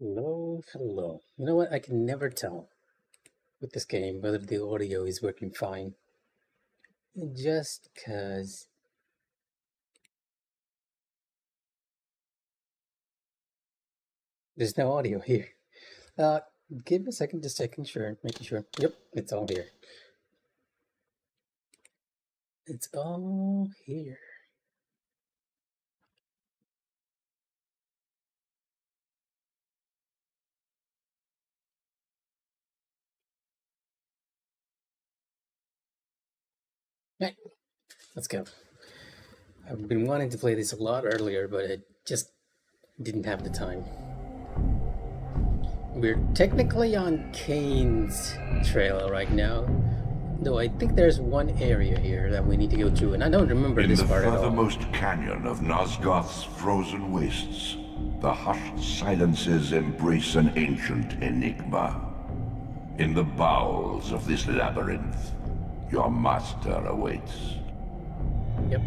Hello, hello. You know what? I can never tell with this game whether the audio is working fine. Just because there's no audio here. Uh, Give me a second, just making sure. Yep, it's all here. It's all here. Right, let's go. I've been wanting to play this a lot earlier, but I just didn't have the time. We're technically on Kane's trail right now, though I think there's one area here that we need to go through, and I don't remember this part at all. In the furthermost canyon of Nosgoth's frozen wastes, the hushed silences embrace an ancient enigma. In the bowels of this labyrinth, your master awaits. Yep,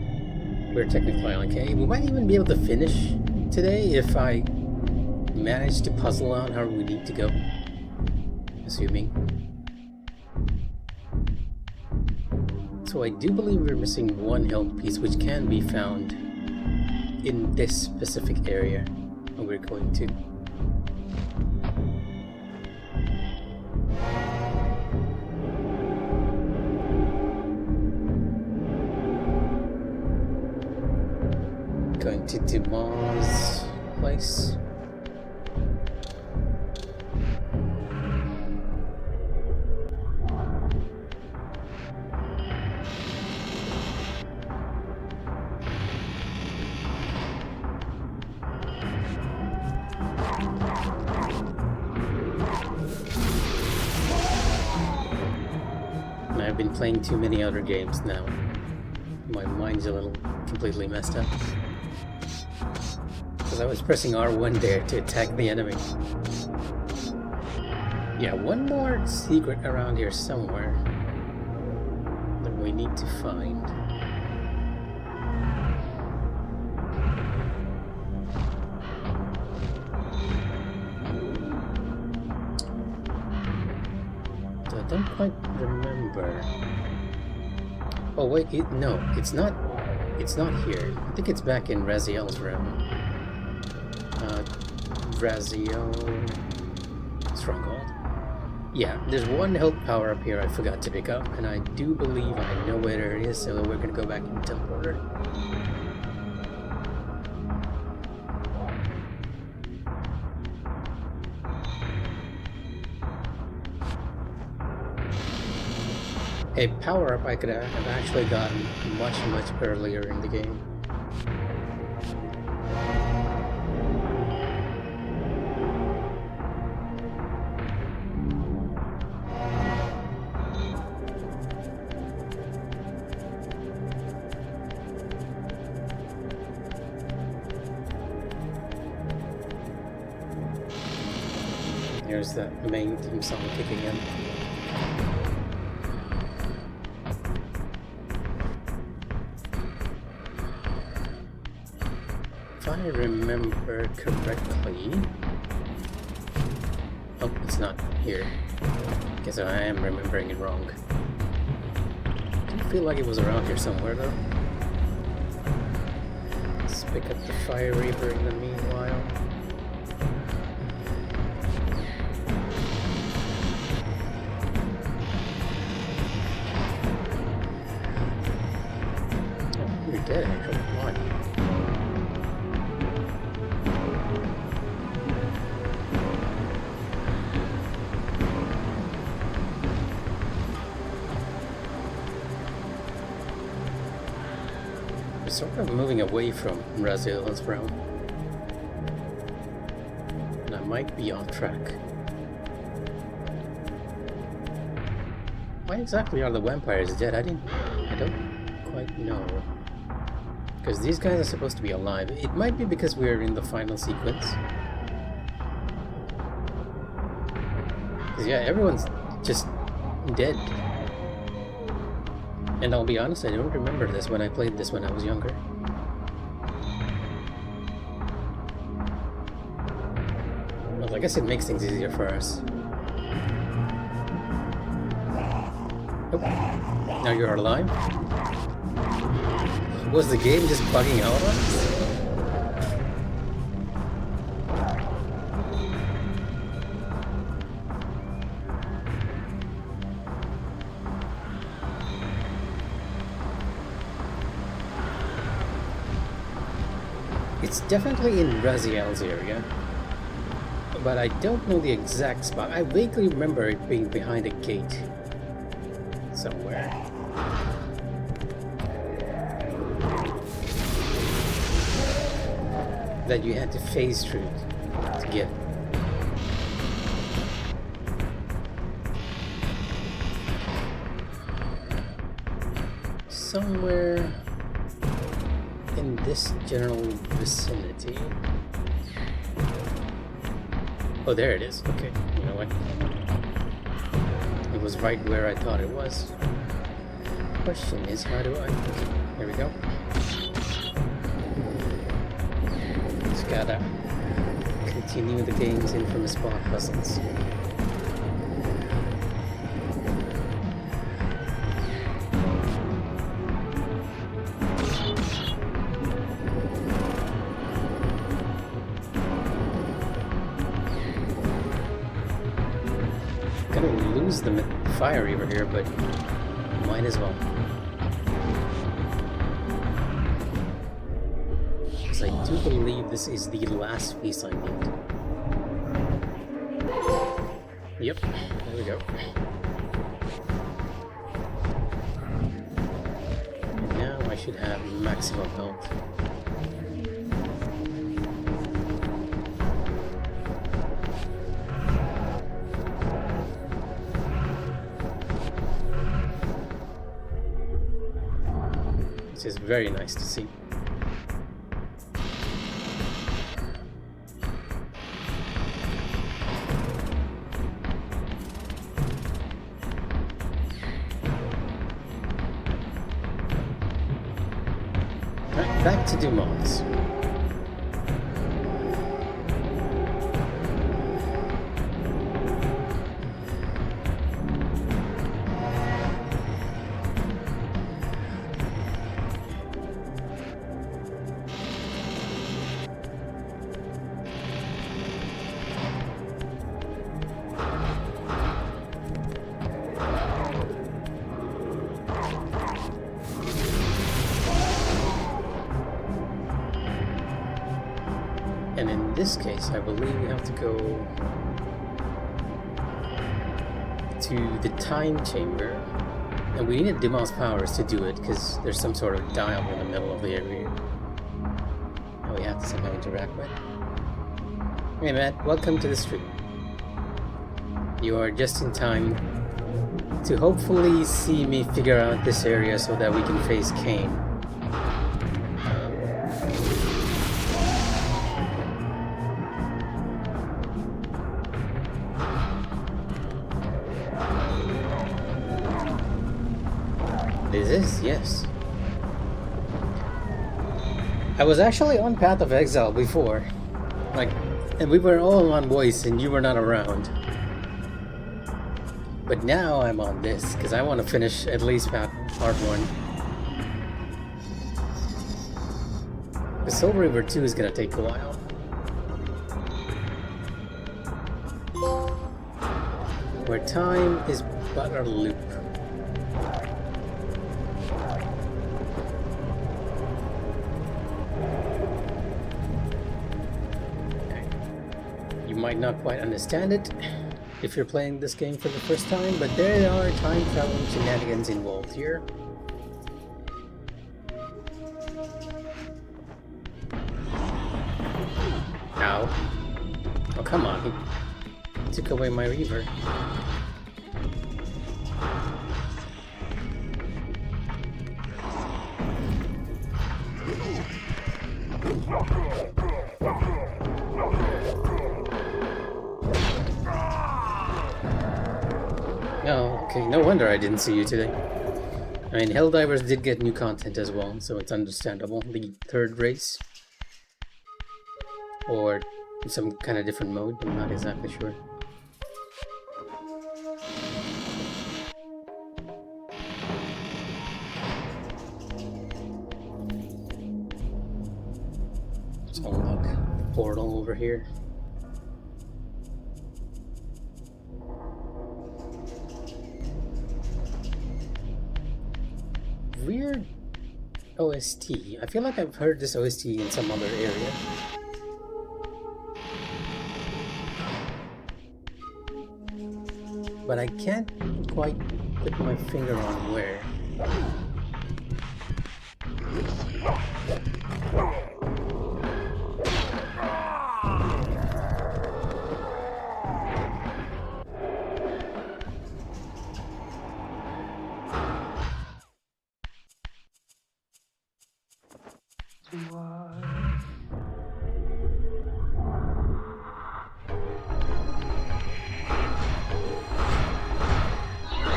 we're technically on Kane. We might even be able to finish today if I manage to puzzle out how we need to go. Assuming. So I do believe we're missing one health piece, which can be found in this specific area where we're going to. Going to Dumas' place. I've been playing too many other games now. My mind's a little completely messed up. Because I was pressing R1 there to attack the enemy. Yeah, one more secret around here somewhere that we need to find. I don't quite remember. Oh wait, no, it's not here. I think it's back in Raziel's room. Raziel Stronghold. Yeah, there's one health power up here I forgot to pick up, and I do believe I know where it is, so we're gonna go back and teleport her. A power-up I could have actually gotten much earlier in the game. Here's the main theme song kicking in. If I remember correctly... Oh, it's not here. Guess I am remembering it wrong. I do feel like it was around here somewhere though. Let's pick up the Fire Reaver in the meanwhile. Oh, you're dead actually. Why? We're sort of moving away from Raziel's realm. And I might be off track. Why exactly are the vampires dead? I don't quite know. Because these guys are supposed to be alive. It might be because we're in the final sequence. Because yeah, everyone's just dead. And I'll be honest, I don't remember this when I played this when I was younger. Well, I guess it makes things easier for us. Oh, now you're alive? Was the game just bugging out on us? It's definitely in Raziel's area, but I don't know the exact spot. I vaguely remember it being behind a gate somewhere. That you had to phase through to get. Somewhere in this general vicinity. Oh, there it is. Okay, you know what? It was right where I thought it was. Question is, how do I... Okay, here we go. Just gotta continue the game's infamous spot puzzles. The fire Reaver here, but might as well. Because I do believe this is the last piece I need. Yep, there we go. And now I should have maximum health. Is very nice to see. Right, back to Dumont. And in this case, I believe we have to go to the time chamber. And we needed Dima's powers to do it, because there's some sort of dial in the middle of the area that we have to somehow interact with. Hey Matt, welcome to the stream. You are just in time to hopefully see me figure out this area so that we can face Kane. This is, yes. I was actually on Path of Exile before. Like, and we were all on voice and you were not around. But now I'm on this, because I want to finish at least part 1. The Soul Reaver 2 is going to take a while. Where time is but a loop. You might not quite understand it if you're playing this game for the first time, but there are time travel shenanigans involved here. Ow. Oh, come on. He took away my Reaver. Oh, okay, no wonder I didn't see you today. I mean, Helldivers did get new content as well, so it's understandable. The third race. Or in some kind of different mode. I'm not exactly sure. Let's unlock the portal over here. Weird OST. I feel like I've heard this OST in some other area. But I can't quite put my finger on where.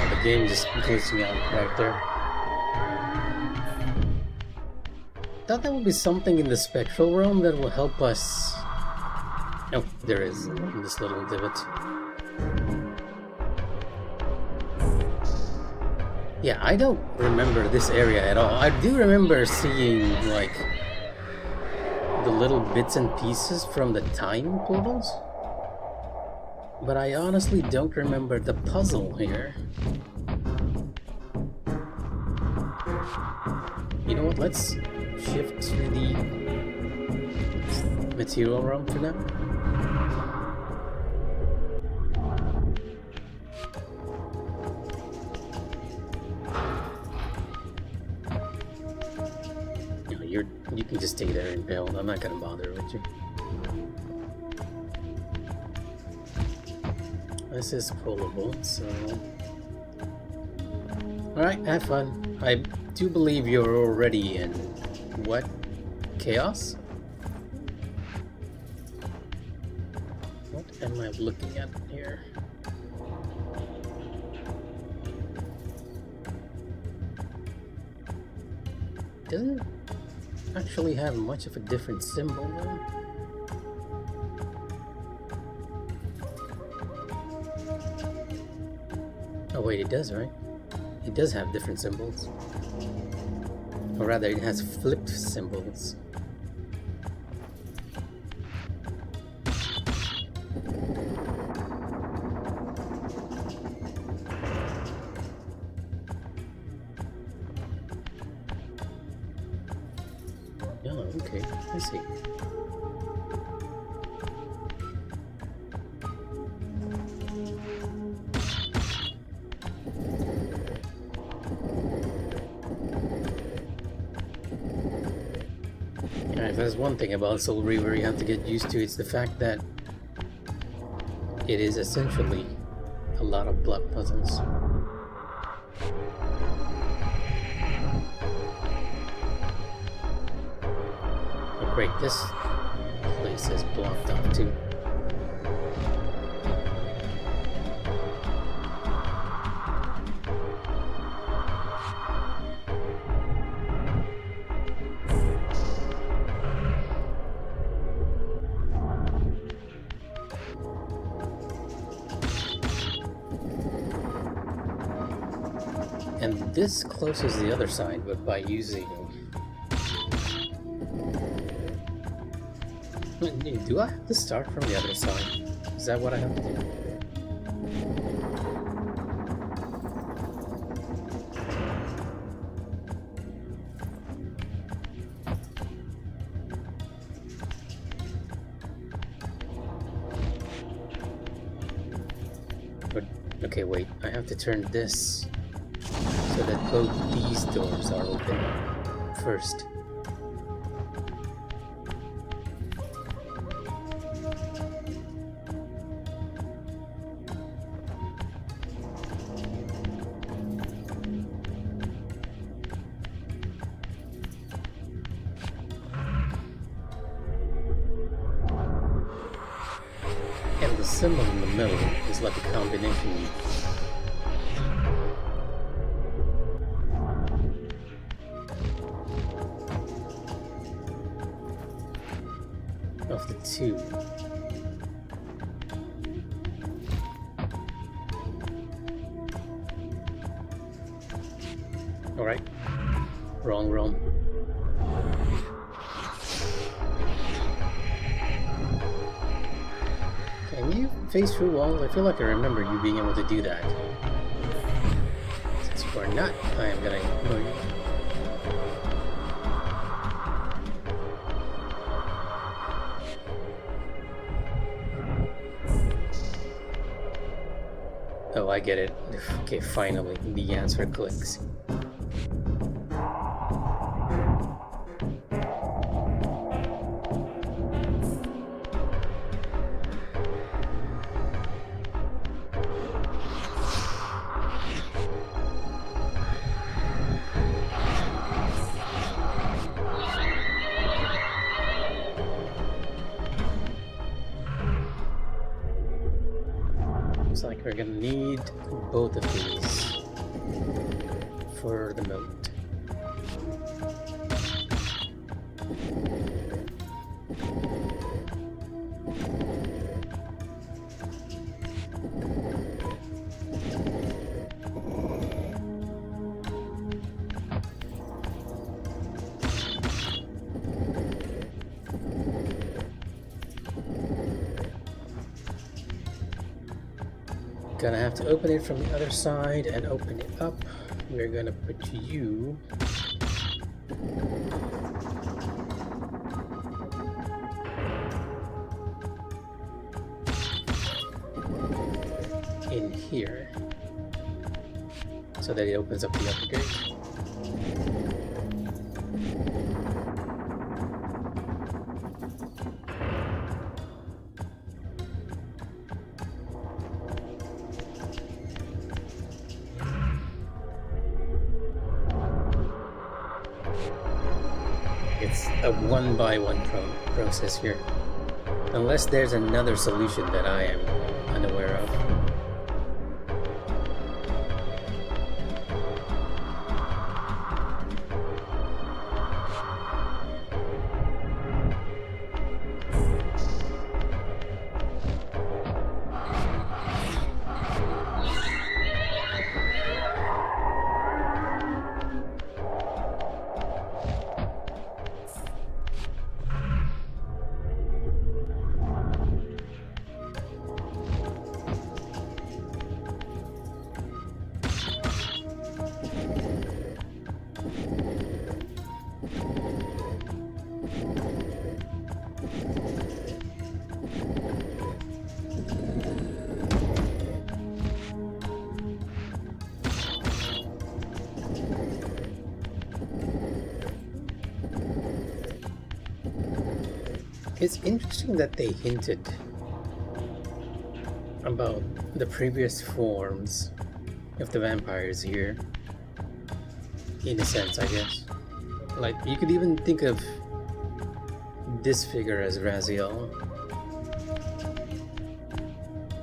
The game just glitched me out right there. Thought there would be something in the spectral realm that will help us. Oh, there is in this little divot. Yeah, I don't remember this area at all. I do remember seeing like the little bits and pieces from the time portals, but I honestly don't remember the puzzle here. You know what, let's shift to the material realm for now. No, you can just stay there and build. I'm not gonna bother with you. This is pullable, so... Alright, have fun. I do believe you're already in... what? Chaos? What am I looking at here? Doesn't actually have much of a different symbol though. Oh wait, it does, right? It does have different symbols. Or rather, it has flipped symbols. Oh, okay, I see. If there's one thing about Soul Reaver you have to get used to, it's the fact that it is essentially a lot of block puzzles. Oh great, this place is blocked off too. And this closes the other side, but by using... Do I have to start from the other side? Is that what I have to do? But, okay, wait, I have to turn this so that both these doors are open first. And the symbol in the middle is like a combination of the two. Alright. Wrong room. Can you phase through walls? I feel like I remember you being able to do that. Since you are not, I am gonna ignore you. Oh, I get it. Okay, finally, the answer clicks. Looks like we're gonna need both of these for the moat. Gonna have to open it from the other side and open it up. We're gonna put you in here so that it opens up the other gate. It's a one-by-one process here. Unless there's another solution that I am unaware of. It's interesting that they hinted about the previous forms of the vampires here. In a sense, I guess. Like, you could even think of this figure as Raziel,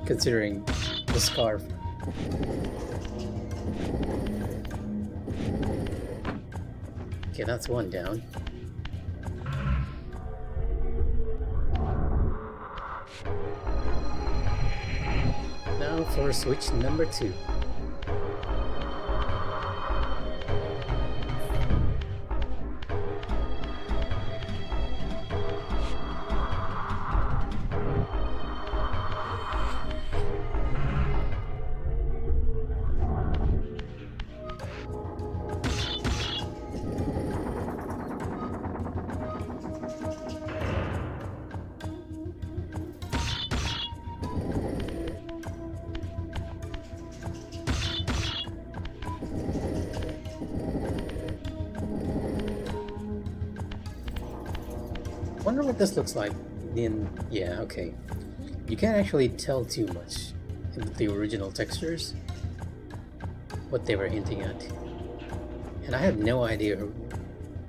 considering the scarf. Okay, that's one down. Now for switch number 2. Wonder what this looks like in... yeah, okay. You can't actually tell too much with the original textures what they were hinting at. And I have no idea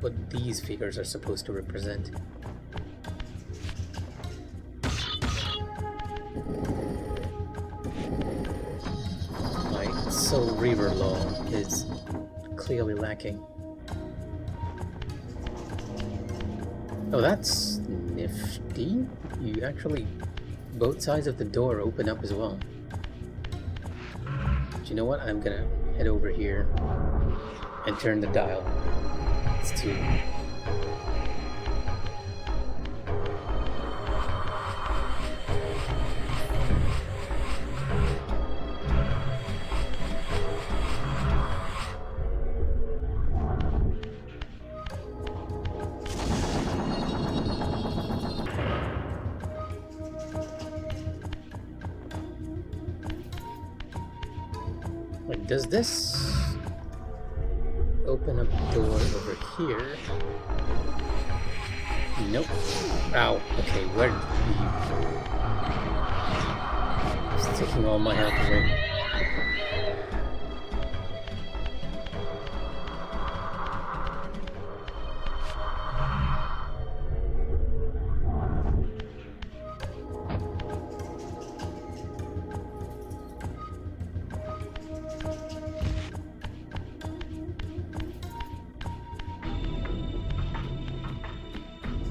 what these figures are supposed to represent. My soul Reaver law is clearly lacking. Oh, that's nifty. You actually... both sides of the door open up as well. But you know what? I'm gonna head over here and turn the dial. It's 2. Wait, does this open up the door over here? Nope. Ow. Okay, where did he... It's taking all my health away.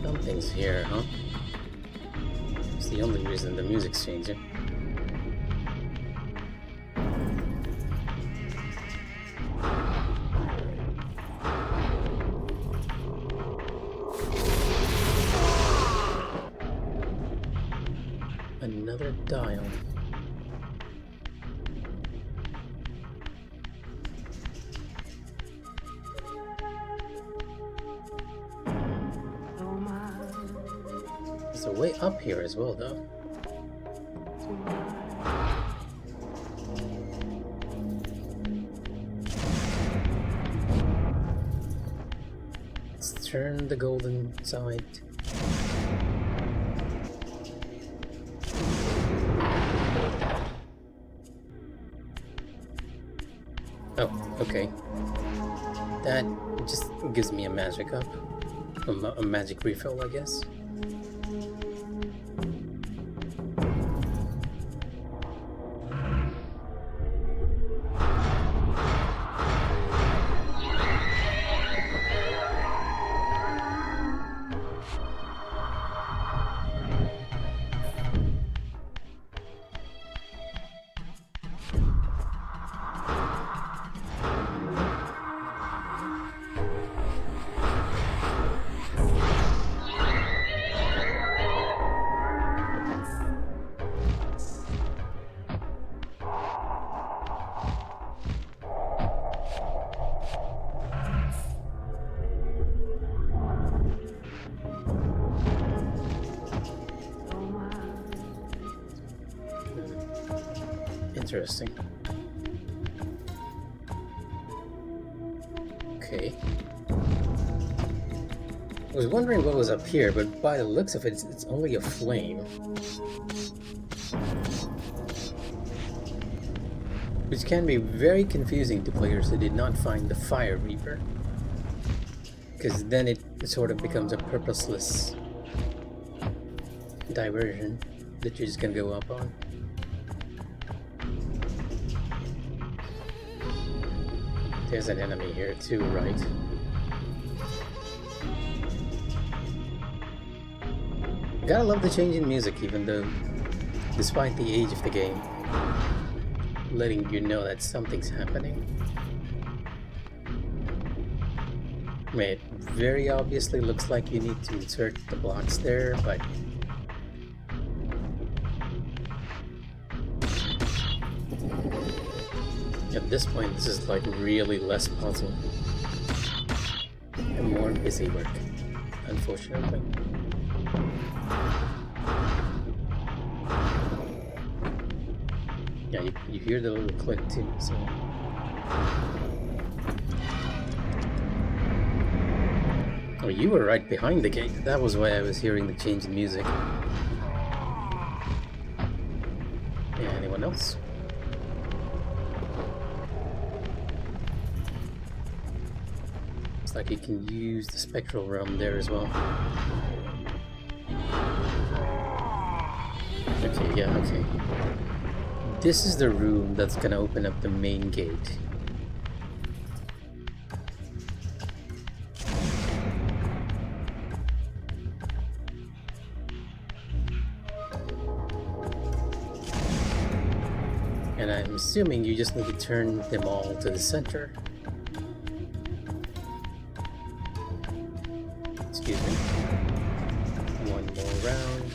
Something's here, huh? It's the only reason the music's changing. Another dial. There's a way up here as well, though. Let's turn the golden side. Oh, okay. That just gives me a magic up. A magic refill, I guess. Interesting. Okay. I was wondering what was up here, but by the looks of it, it's only a flame. Which can be very confusing to players who did not find the Fire Reaver. Because then it sort of becomes a purposeless diversion that you're just gonna go up on. There's an enemy here too, right? Gotta love the change in music, even though, despite the age of the game, letting you know that something's happening. I mean, it very obviously looks like you need to insert the blocks there, but at this point, this is like really less puzzle and more busy work, unfortunately. Yeah, you hear the little click too, so... Oh, you were right behind the gate. That was why I was hearing the change in music. Yeah, anyone else? Looks like you can use the spectral realm there as well. Okay, yeah, okay. This is the room that's gonna open up the main gate. And I'm assuming you just need to turn them all to the center. Excuse me. One more round.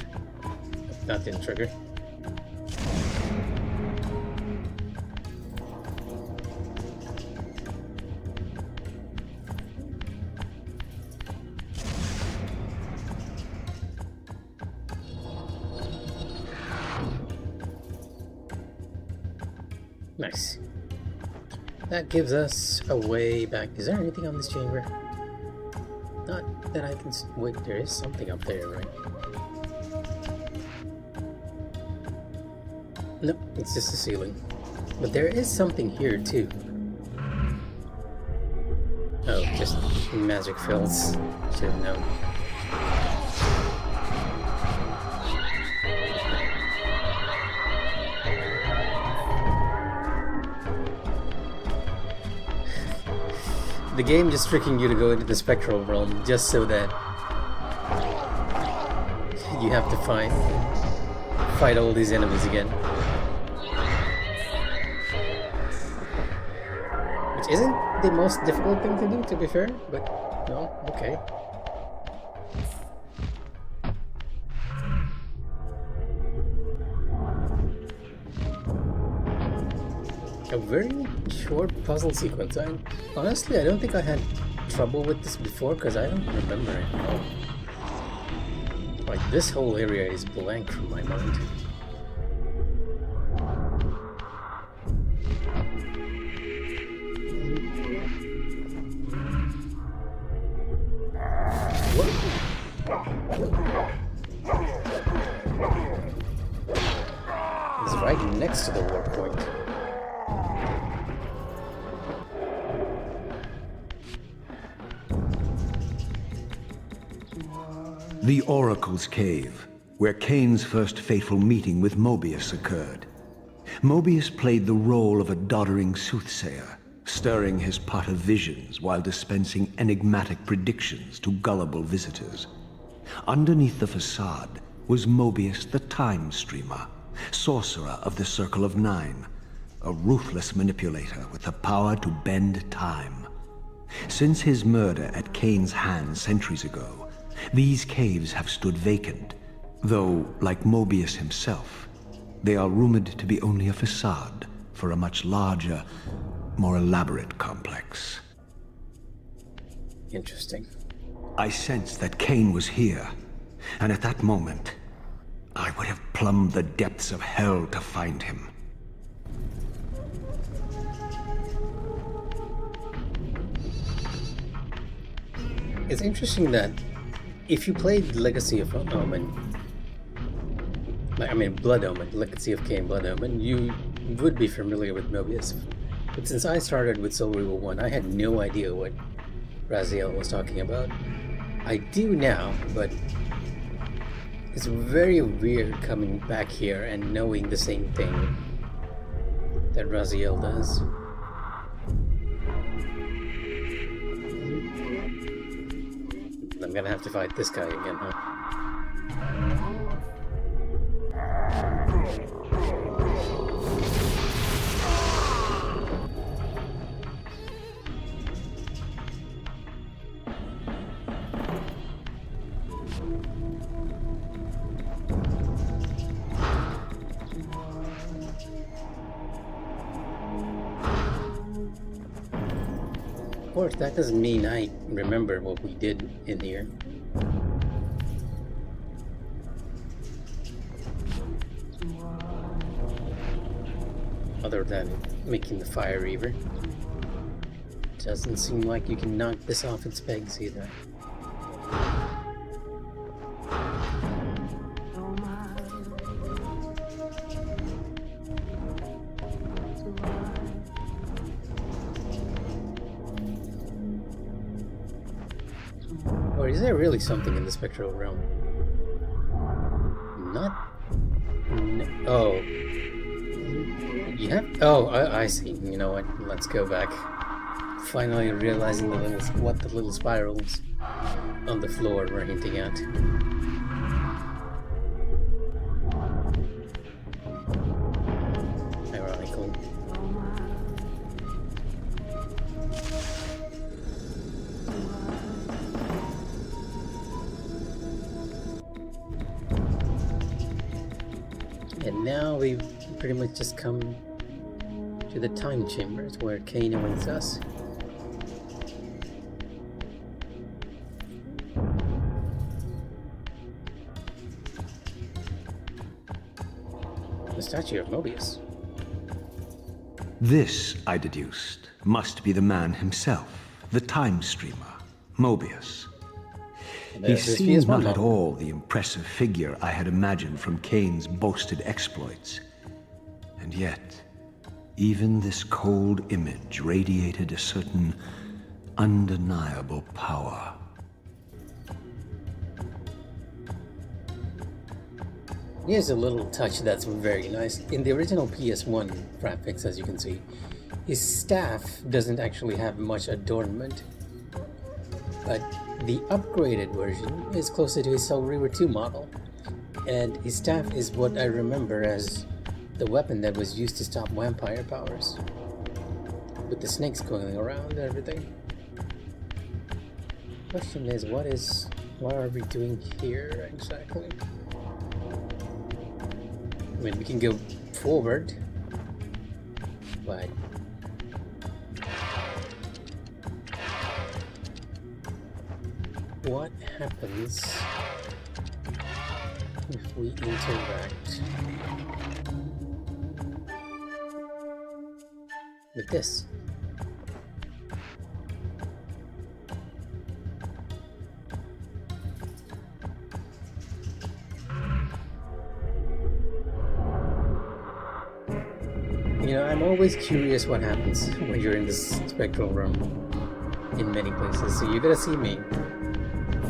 That didn't trigger. Nice. That gives us a way back. Is there anything on this chamber? Not that I can wait, there is something up there, right? Nope, it's just the ceiling. But there is something here too. Oh, just magic fills. Should have known. The game just tricking you to go into the spectral realm just so that you have to fight all these enemies again. Which isn't the most difficult thing to do, to be fair, but no, okay. A very short puzzle sequence. Honestly, I don't think I had trouble with this before because I don't remember it at all. Like, this whole area is blank from my mind. It's right next to the warp point. The Oracle's Cave, where Kain's first fateful meeting with Mobius occurred. Mobius played the role of a doddering soothsayer, stirring his pot of visions while dispensing enigmatic predictions to gullible visitors. Underneath the facade was Mobius the Time Streamer, sorcerer of the Circle of Nine, a ruthless manipulator with the power to bend time. Since his murder at Kain's hands centuries ago, these caves have stood vacant, though, like Mobius himself, they are rumored to be only a facade for a much larger, more elaborate complex. Interesting. I sensed that Kain was here, and at that moment, I would have plumbed the depths of hell to find him. It's interesting that if you played Legacy of Omen, Blood Omen, Legacy of Kain, Blood Omen, you would be familiar with Mobius. But since I started with Soul Reaver 1, I had no idea what Raziel was talking about. I do now, but it's very weird coming back here and knowing the same thing that Raziel does. I'm gonna have to fight this guy again, huh? Of course, that doesn't mean I remember what we did in here. Other than making the Fire Reaver. Doesn't seem like you can knock this off its pegs either. Or is there really something in the spectral realm? Not... Oh. You have... Oh, I see. You know what? Let's go back. Finally realizing what the little spirals on the floor were hinting at. Ironical. now we've pretty much just come to the time chambers where Kane awaits us. The statue of Mobius. This, I deduced, must be the man himself, the time streamer, Mobius. He seemed not at all the impressive figure I had imagined from Kane's boasted exploits. And yet, even this cold image radiated a certain undeniable power. Here's a little touch that's very nice. In the original PS1 graphics, as you can see, his staff doesn't actually have much adornment, but the upgraded version is closer to his Soul Reaver 2 model, and his staff is what I remember as the weapon that was used to stop vampire powers, with the snakes going around and everything. Question is, what are we doing here exactly? I mean, we can go forward, but what happens if we interact with this? You know, I'm always curious what happens when you're in this spectral room in many places. So you're gonna see me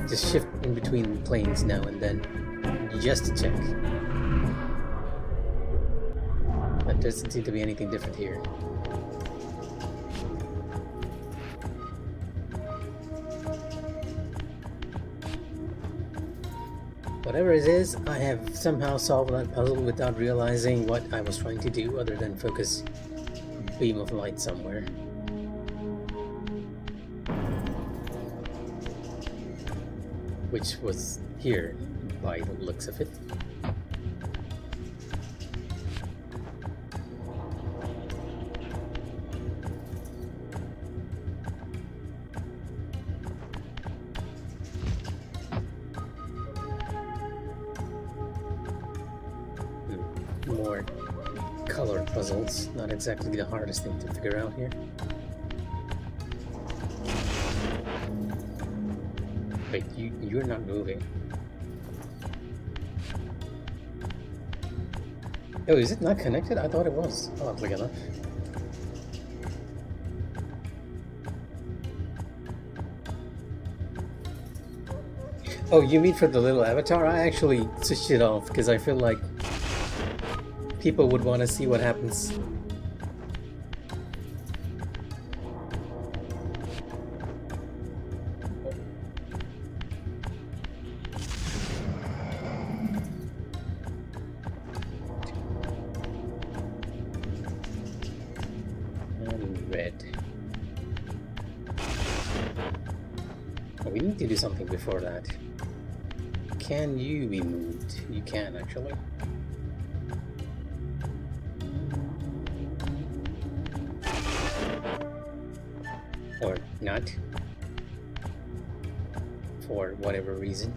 just shift in between planes now and then, just to check. But there doesn't seem to be anything different here. Whatever it is, I have somehow solved that puzzle without realizing what I was trying to do other than focus a beam of light somewhere. Which was here, by the looks of it. More colored puzzles, not exactly the hardest thing to figure out here. Wait, you're not moving. Oh, is it not connected? I thought it was, oddly enough. Oh, you mean for the little avatar? I actually switched it off because I feel like people would want to see what happens. And red. Oh, we need to do something before that. Can you be moved? You can, actually. Or not, for whatever reason.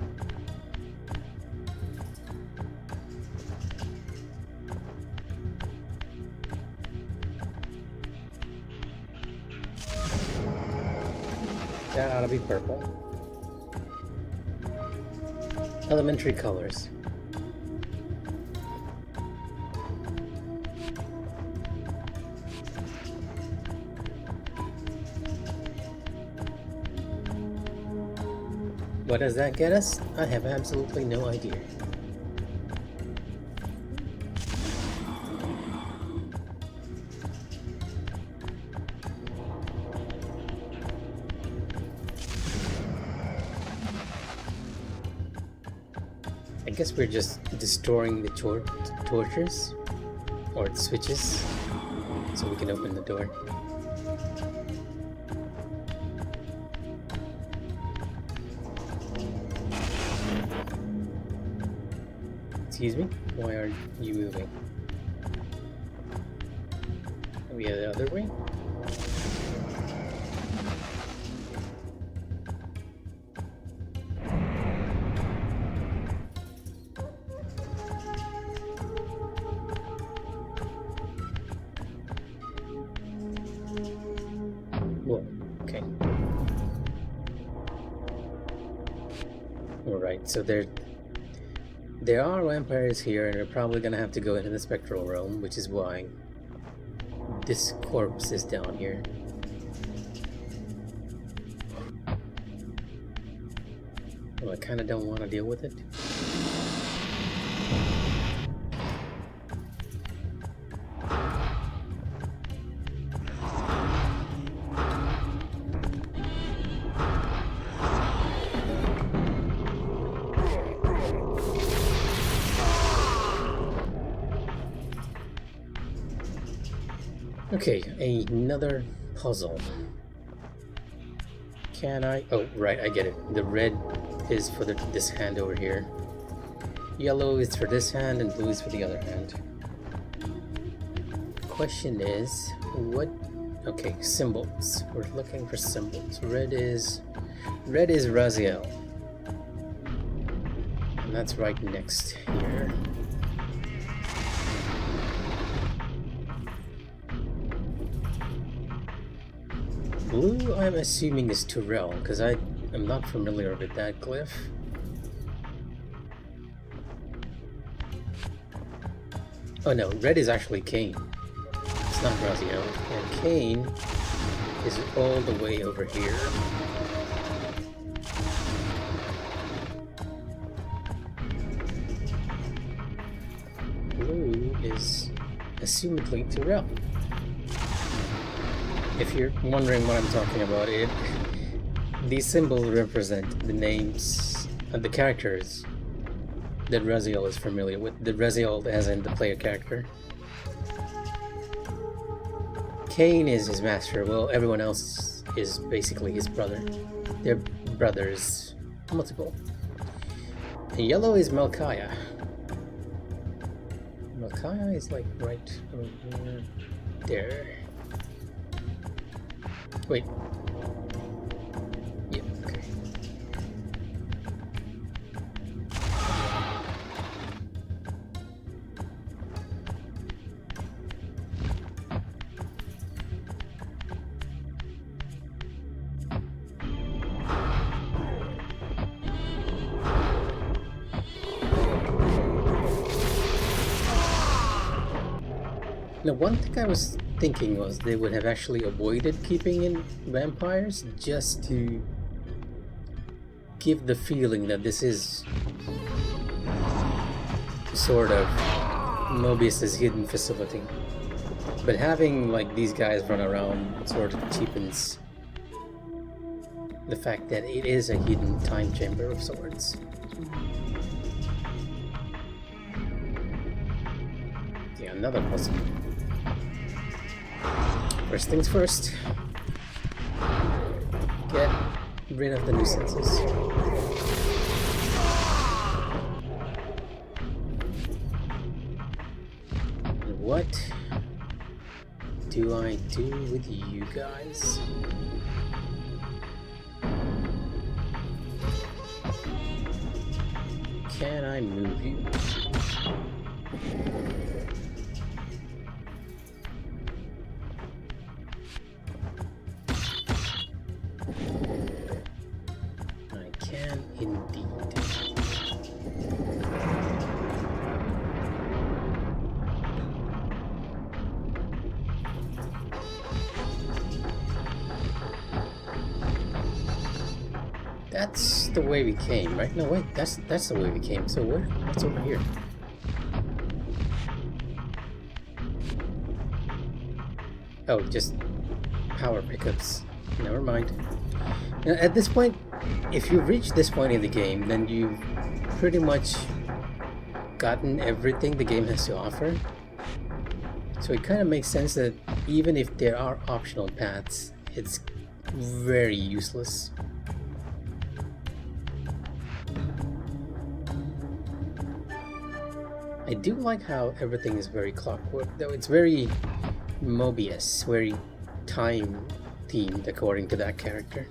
That ought to be purple. Elementary colors. What does that get us? I have absolutely no idea. I guess we're just destroying the torches or the switches so we can open the door. Excuse me? Why are you moving? Maybe the other way? Whoa, okay. Alright, so there are vampires here, and they're probably gonna have to go into the spectral realm, which is why this corpse is down here. Well, I kinda don't want to deal with it. Okay, another puzzle. Can I? Oh, right, I get it. The red is for this hand over here. Yellow is for this hand, and blue is for the other hand. Question is, what? Okay, symbols. We're looking for symbols. Red is Raziel, and that's right next here. Blue, I'm assuming, is Turel, because I am not familiar with that glyph. Oh no, red is actually Cain. It's not Raziel. And Cain is all the way over here. Blue is assumedly Turel. If you're wondering what I'm talking about, these symbols represent the names of the characters that Raziel is familiar with. The Raziel as in the player character. Cain is his master. Well, everyone else is basically his brother. They're brothers, multiple. And yellow is Melchiah. Melchiah is like right over there. Wait. Yeah, okay. Now, one thing I was thinking was they would have actually avoided keeping in vampires just to give the feeling that this is sort of Mobius's hidden facility. But having like these guys run around sort of cheapens the fact that it is a hidden time chamber of sorts. Yeah, another puzzle. First things first, get rid of the nuisances. And what do I do with you guys? Can I move you? Indeed. That's the way we came, right? No, wait, that's the way we came. So what's over here? Oh, just power pickups. Never mind. Now, at this point, if you've reached this point in the game, then you've pretty much gotten everything the game has to offer. So it kind of makes sense that even if there are optional paths, it's very useless. I do like how everything is very clockwork, though it's very Mobius, very time themed according to that character.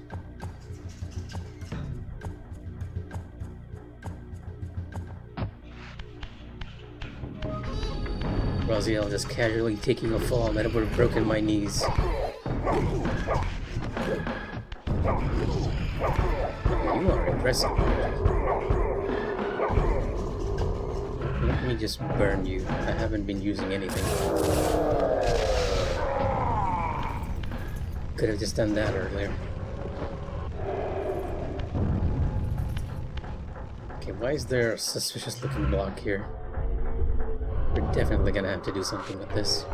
Raziel just casually taking a fall that would have broken my knees. You are impressive. Let me just burn you. I haven't been using anything. Could have just done that earlier. Okay, why is there a suspicious looking block here? We're definitely gonna have to do something with this.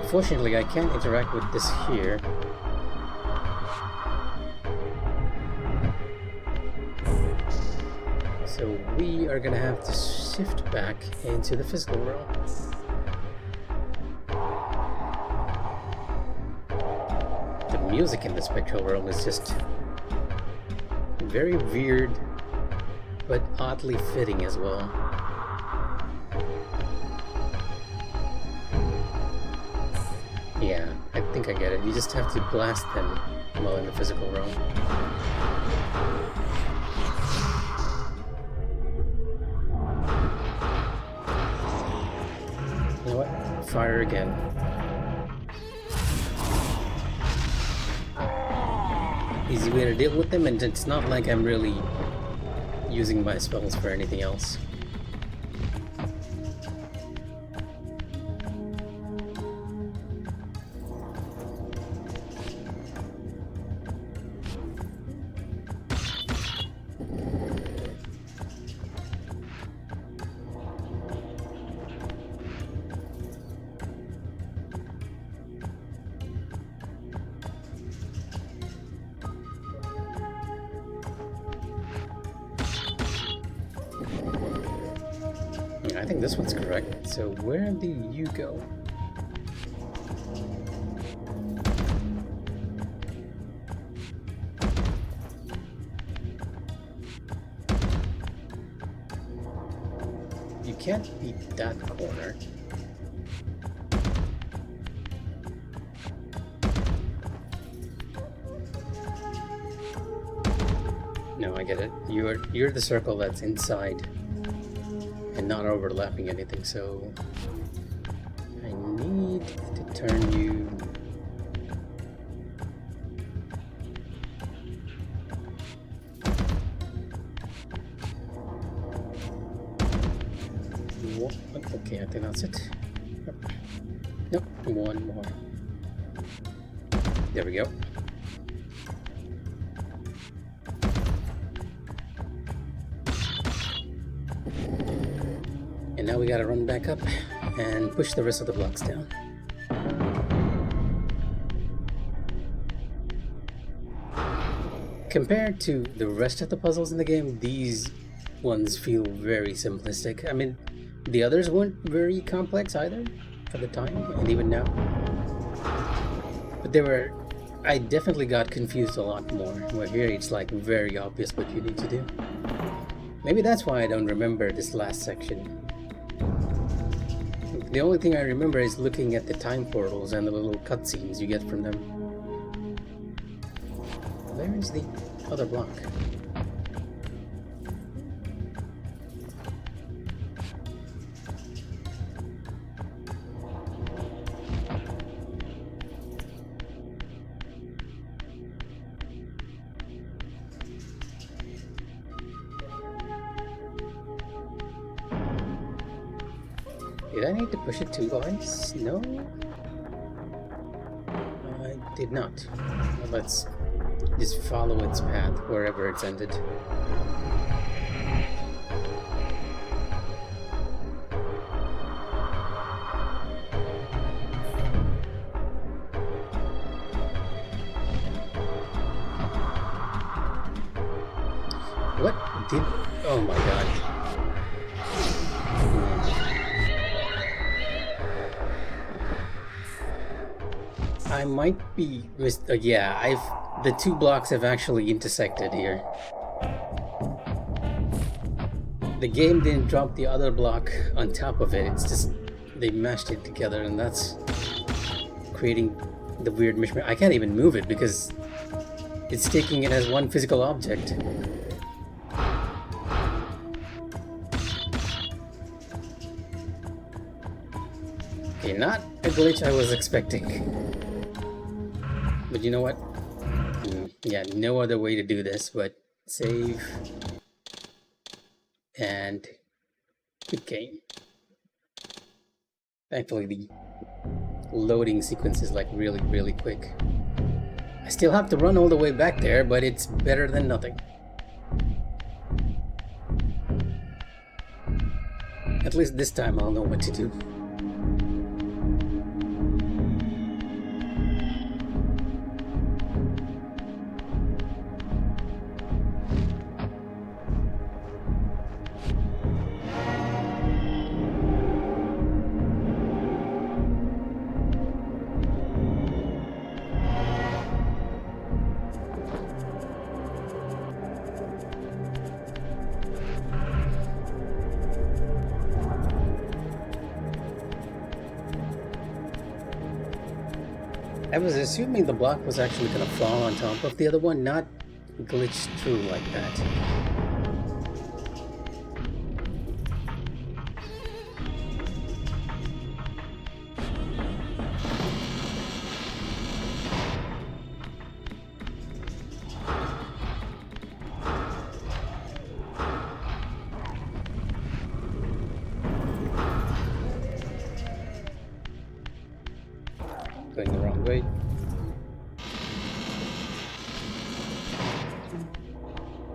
Unfortunately, I can't interact with this here. So we are gonna have to shift back into the physical realm. The music in the spectral realm is just very weird, but oddly fitting as well. Yeah, I think I get it. You just have to blast them while in the physical realm. You know what? Fire again. Easy way to deal with them, and it's not like I'm really using my spells for anything else. I think this one's correct. So where do you go? You can't beat that corner. No, I get it. You're the circle that's inside and not overlapping anything, so I need to turn you. What? Okay, I think that's it. Nope, one more. There we go. And now we gotta run back up and push the rest of the blocks down. Compared to the rest of the puzzles in the game, these ones feel very simplistic. I mean, the others weren't very complex either for the time, and even now. But I definitely got confused a lot more, where here it's like very obvious what you need to do. Maybe that's why I don't remember this last section. The only thing I remember is looking at the time portals and the little cutscenes you get from them. Where is the other block? Did I need to push it too, guys? No? I did not. Well, let's just follow its path wherever it's ended. What did... Oh my god. I might be yeah, I've the two blocks have actually intersected here. The game didn't drop the other block on top of it, it's just they mashed it together, and that's creating the weird mishmash. I can't even move it because it's taking it as one physical object. Okay, not a glitch I was expecting. But you know what? Yeah, no other way to do this but save and quit game. Thankfully the loading sequence is like really quick. I still have to run all the way back there, but it's better than nothing. At least this time I'll know what to do. I was assuming the block was actually going to fall on top of the other one, not glitch through like that. Going the wrong way.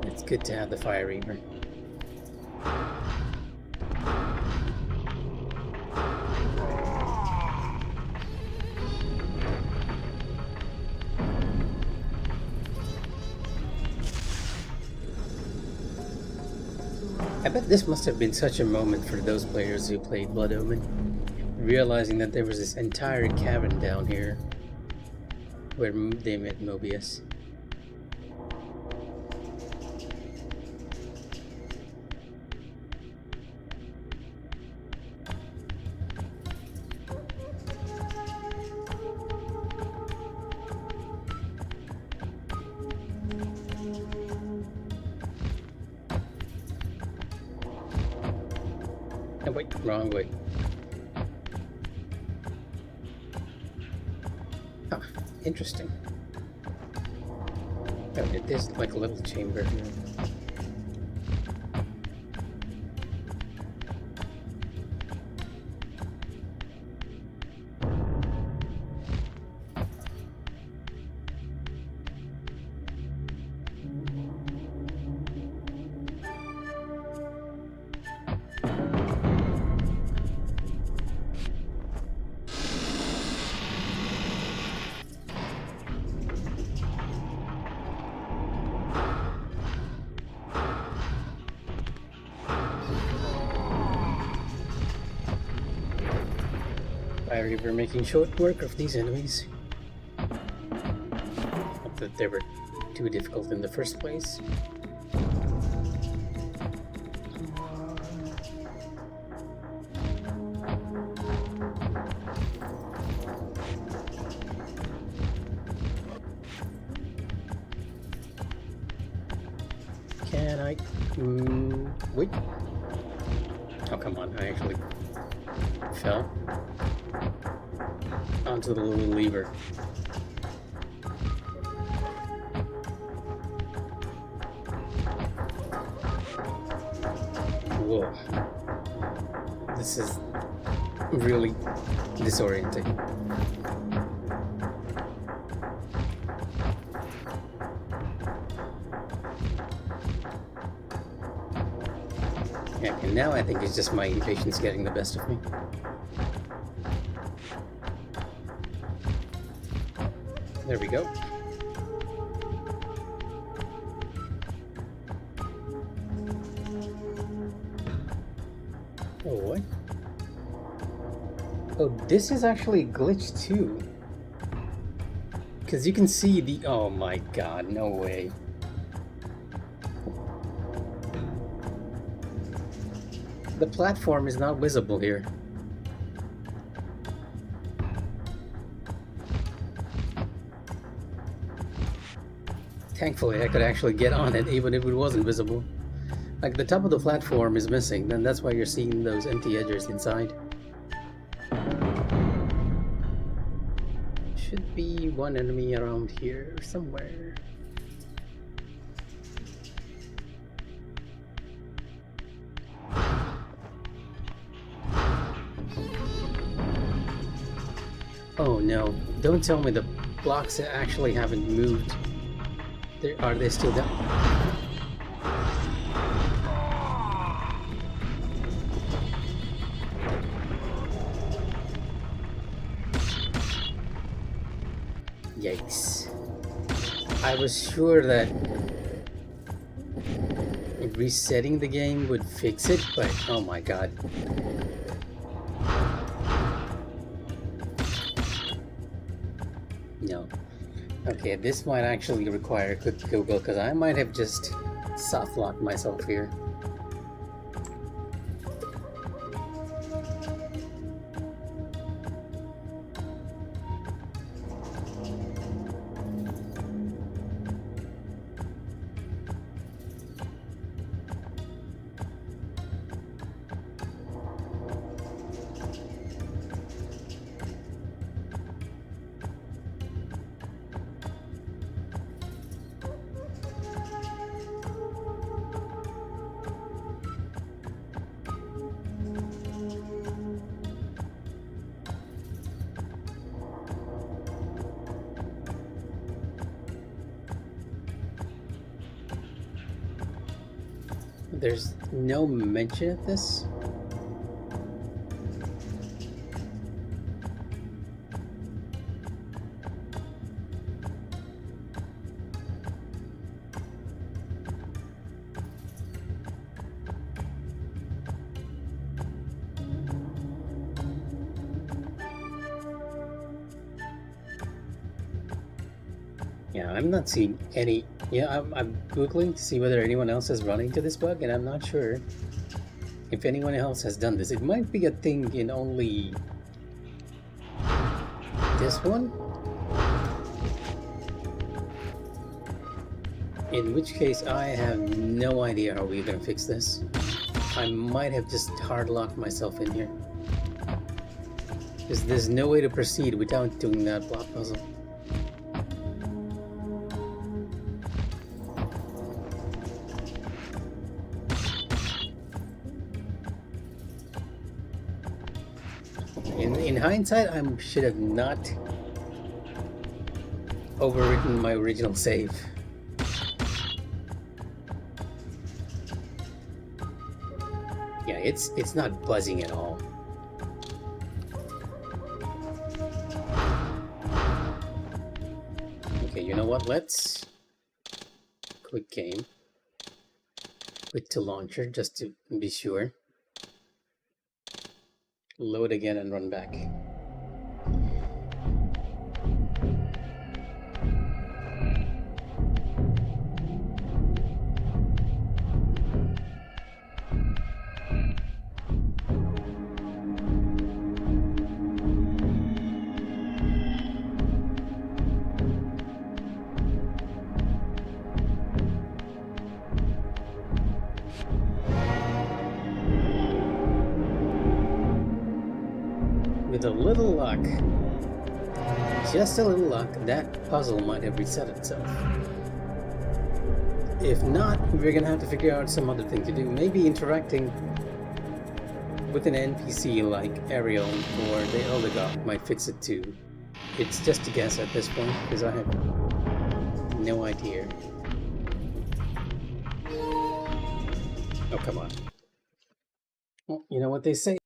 It's good to have the fire Reaver. I bet this must have been such a moment for those players who played Blood Omen, realizing that there was this entire cavern down here where they met Mobius. Oh wait, wrong way. Ah, interesting. Oh, there's like a little chamber here. Fire Reaver making short work of these enemies. Not that they were too difficult in the first place. Can I... wait. Oh, come on, I actually fell onto the little lever. Whoa. This is really disorienting. Yeah, and now I think it's just my impatience getting the best of me. There we go. Oh, what? Oh, this is actually glitched too. Because you can see the... Oh my god, no way. The platform is not visible here. Thankfully, I could actually get on it even if it wasn't visible. Like, the top of the platform is missing, then that's why you're seeing those empty edges inside. Should be one enemy around here somewhere. Oh no, don't tell me the blocks actually haven't moved. Are they still down? Yikes. I was sure that resetting the game would fix it, but oh my god. No. Okay, this might actually require a quick Google, because I might have just soft-locked myself here. There's no mention of this? Yeah, I'm not seeing any. Yeah, I'm Googling to see whether anyone else has run into this bug, and I'm not sure if anyone else has done this. It might be a thing in only this one, in which case I have no idea how we're gonna fix this. I might have just hard locked myself in here, because there's no way to proceed without doing that block puzzle. In hindsight, I should have not overwritten my original save. Yeah, it's not buzzing at all. Okay, you know what? Let's quit game. Quit to launcher just to be sure. Load again and run back. With a little luck, just a little luck, that puzzle might have reset itself. If not, we're gonna have to figure out some other thing to do. Maybe interacting with an NPC like Ariel or the Elder God might fix it too. It's just a guess at this point, because I have no idea. Oh, come on. Well, you know what they say.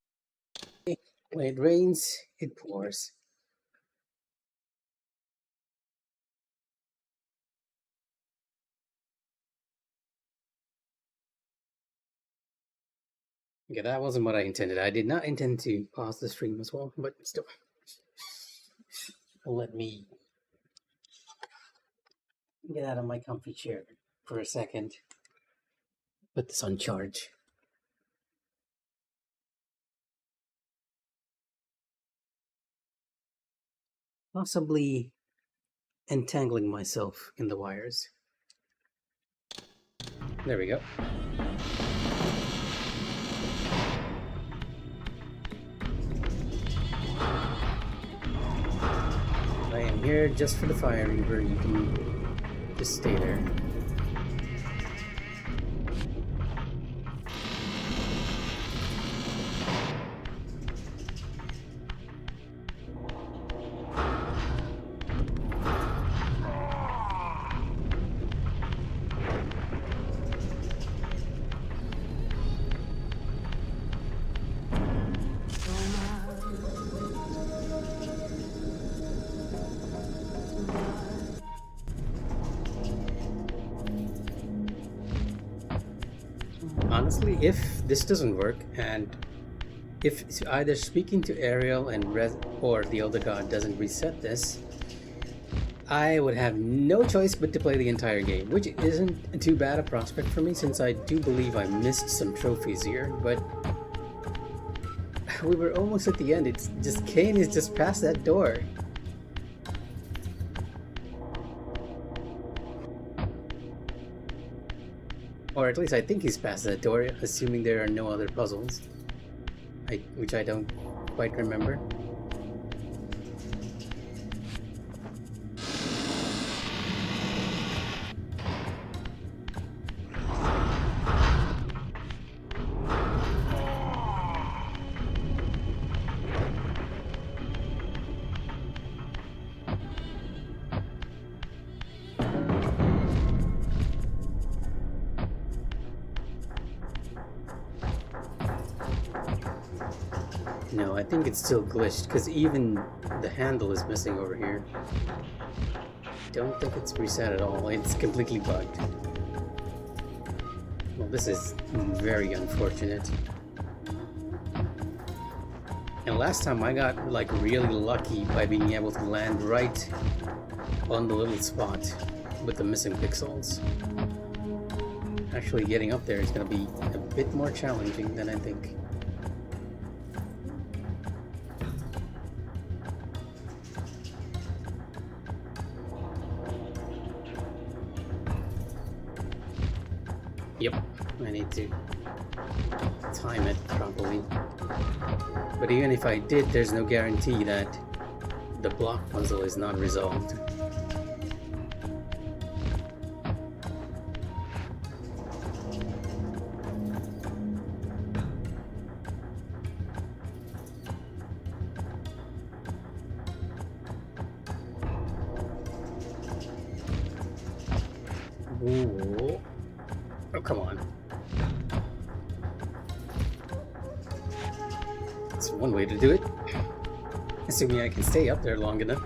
When it rains, it pours. Okay, that wasn't what I intended. I did not intend to pause the stream as well, but still. Let me Get out of my comfy chair for a second. Put this on charge. Possibly entangling myself in the wires. There we go. I am here just for the fire, Reaver. You can just stay there. Honestly, if this doesn't work, and if either speaking to Ariel and or the Elder God doesn't reset this, I would have no choice but to play the entire game, which isn't too bad a prospect for me since I do believe I missed some trophies here, but we were almost at the end. It's just Cain is just past that door. Or at least I think he's past that door, assuming there are no other puzzles. Which I don't quite remember. No, I think it's still glitched, because even the handle is missing over here. Don't think it's reset at all. It's completely bugged. Well, this is very unfortunate. And last time I got like really lucky by being able to land right on the little spot with the missing pixels. Actually getting up there is going to be a bit more challenging than I think. Yep, I need to time it properly. But even if I did, there's no guarantee that the block puzzle is not resolved. Ooh. Oh, come on. That's one way to do it. Assuming I can stay up there long enough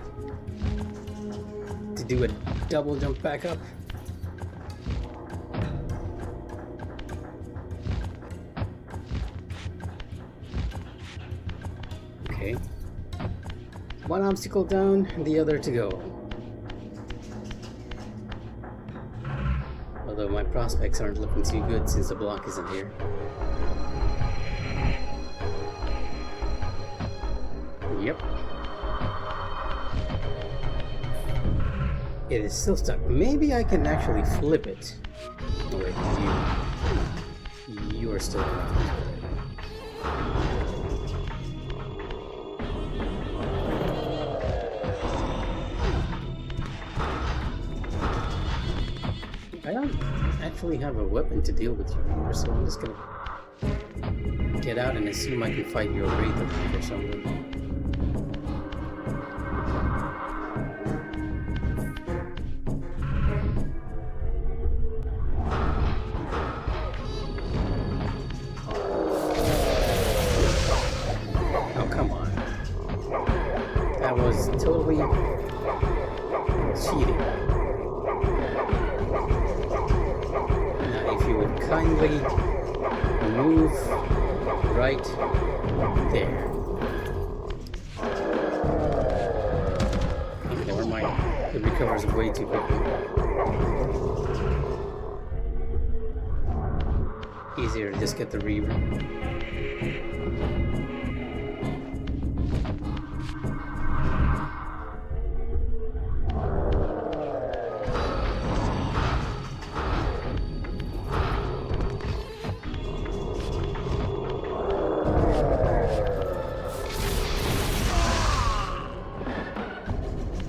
to do a double jump back up. Okay. One obstacle down, the other to go. Although my prospects aren't looking too good since the block isn't here. Yep. It is still stuck. Maybe I can actually flip it. Oh wait, you are still around. I don't actually have a weapon to deal with you here, so I'm just gonna get out and assume I can fight your Wraith or something. Oh, come on. That was totally cheating. If you would kindly move right there. Never mind. It recovers way too quickly. Easier to just get the Reaver.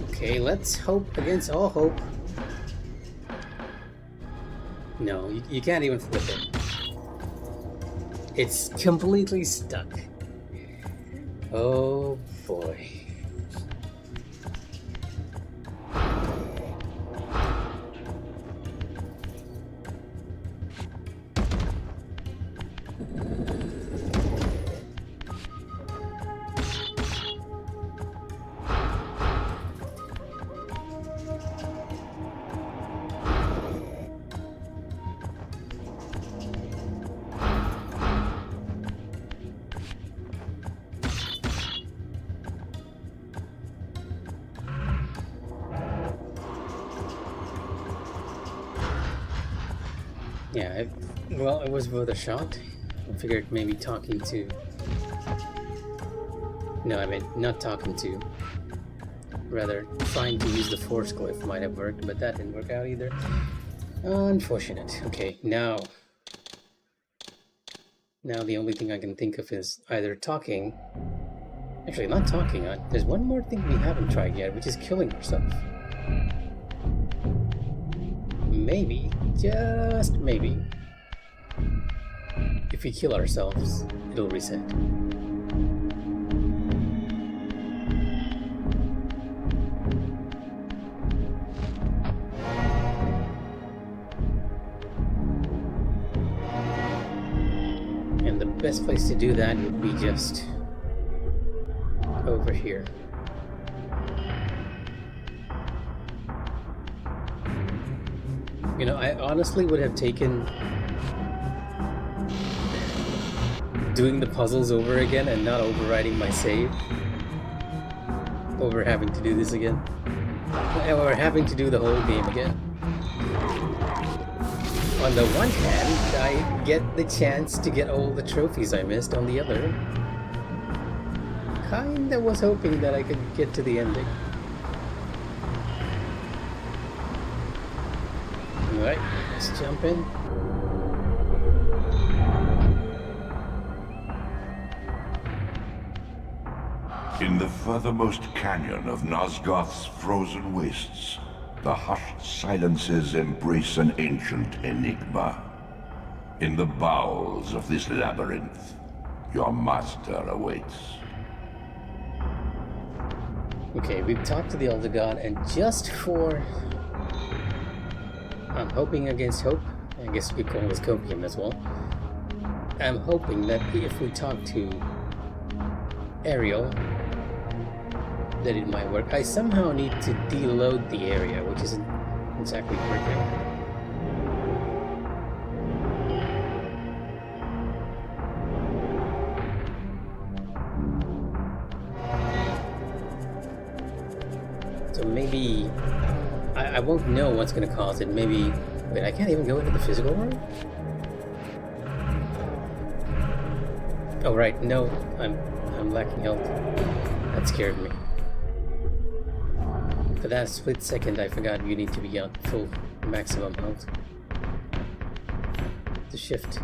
Okay, let's hope against all hope. No, you can't even flip it. It's completely stuck. Oh boy. Yeah, well, it was worth a shot. I figured maybe talking to... No, I meant not talking to. Rather, trying to use the force glyph might have worked, but that didn't work out either. Unfortunate. Okay, now the only thing I can think of is either talking... Actually, not talking. There's one more thing we haven't tried yet, which is killing ourselves. Maybe, just maybe, if we kill ourselves, it'll reset. And the best place to do that would be just over here. You know, I honestly would have taken doing the puzzles over again and not overriding my save over having to do this again. Or having to do the whole game again. On the one hand, I get the chance to get all the trophies I missed. On the other, kinda was hoping that I could get to the ending. Alright, let's jump in. In the furthermost canyon of Nosgoth's frozen wastes, the hushed silences embrace an ancient enigma. In the bowels of this labyrinth, your master awaits. Okay, we've talked to the Elder God, and just for... I'm hoping against hope. I guess we call this copium as well. I'm hoping that if we talk to Ariel, that it might work. I somehow need to deload the area, which isn't exactly working. So maybe... I won't know what's going to cause it. Maybe... Wait, I can't even go into the physical room? Oh, right. No, I'm lacking health. That scared me. For that split second, I forgot you need to be on full maximum health to shift.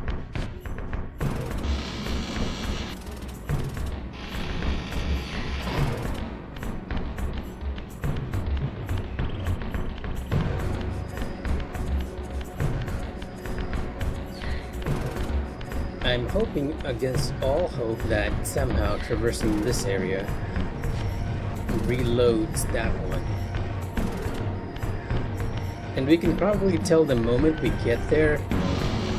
I'm hoping against all hope that somehow traversing this area reloads that one. And we can probably tell the moment we get there,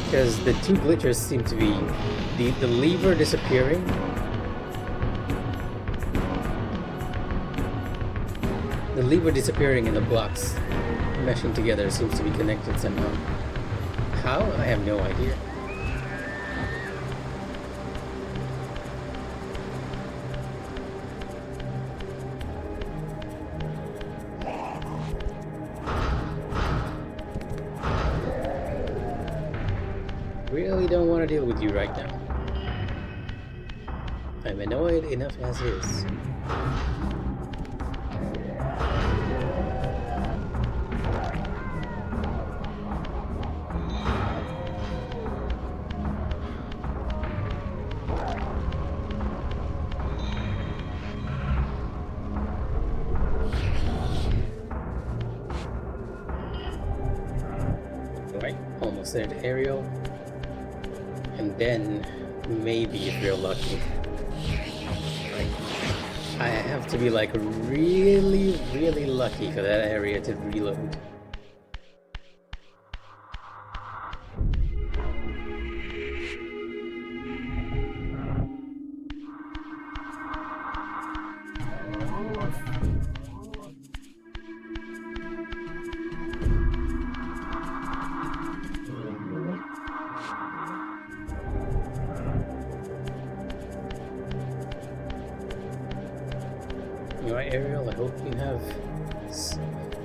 because the two glitches seem to be the lever disappearing and the blocks meshing together seems to be connected somehow. How? I have no idea. really don't want to deal with you right now. I'm annoyed enough as is. Alright, almost there to aerial. And then, maybe if you're lucky. I have to be like really, really lucky for that area to reload. Alright, Ariel, I hope you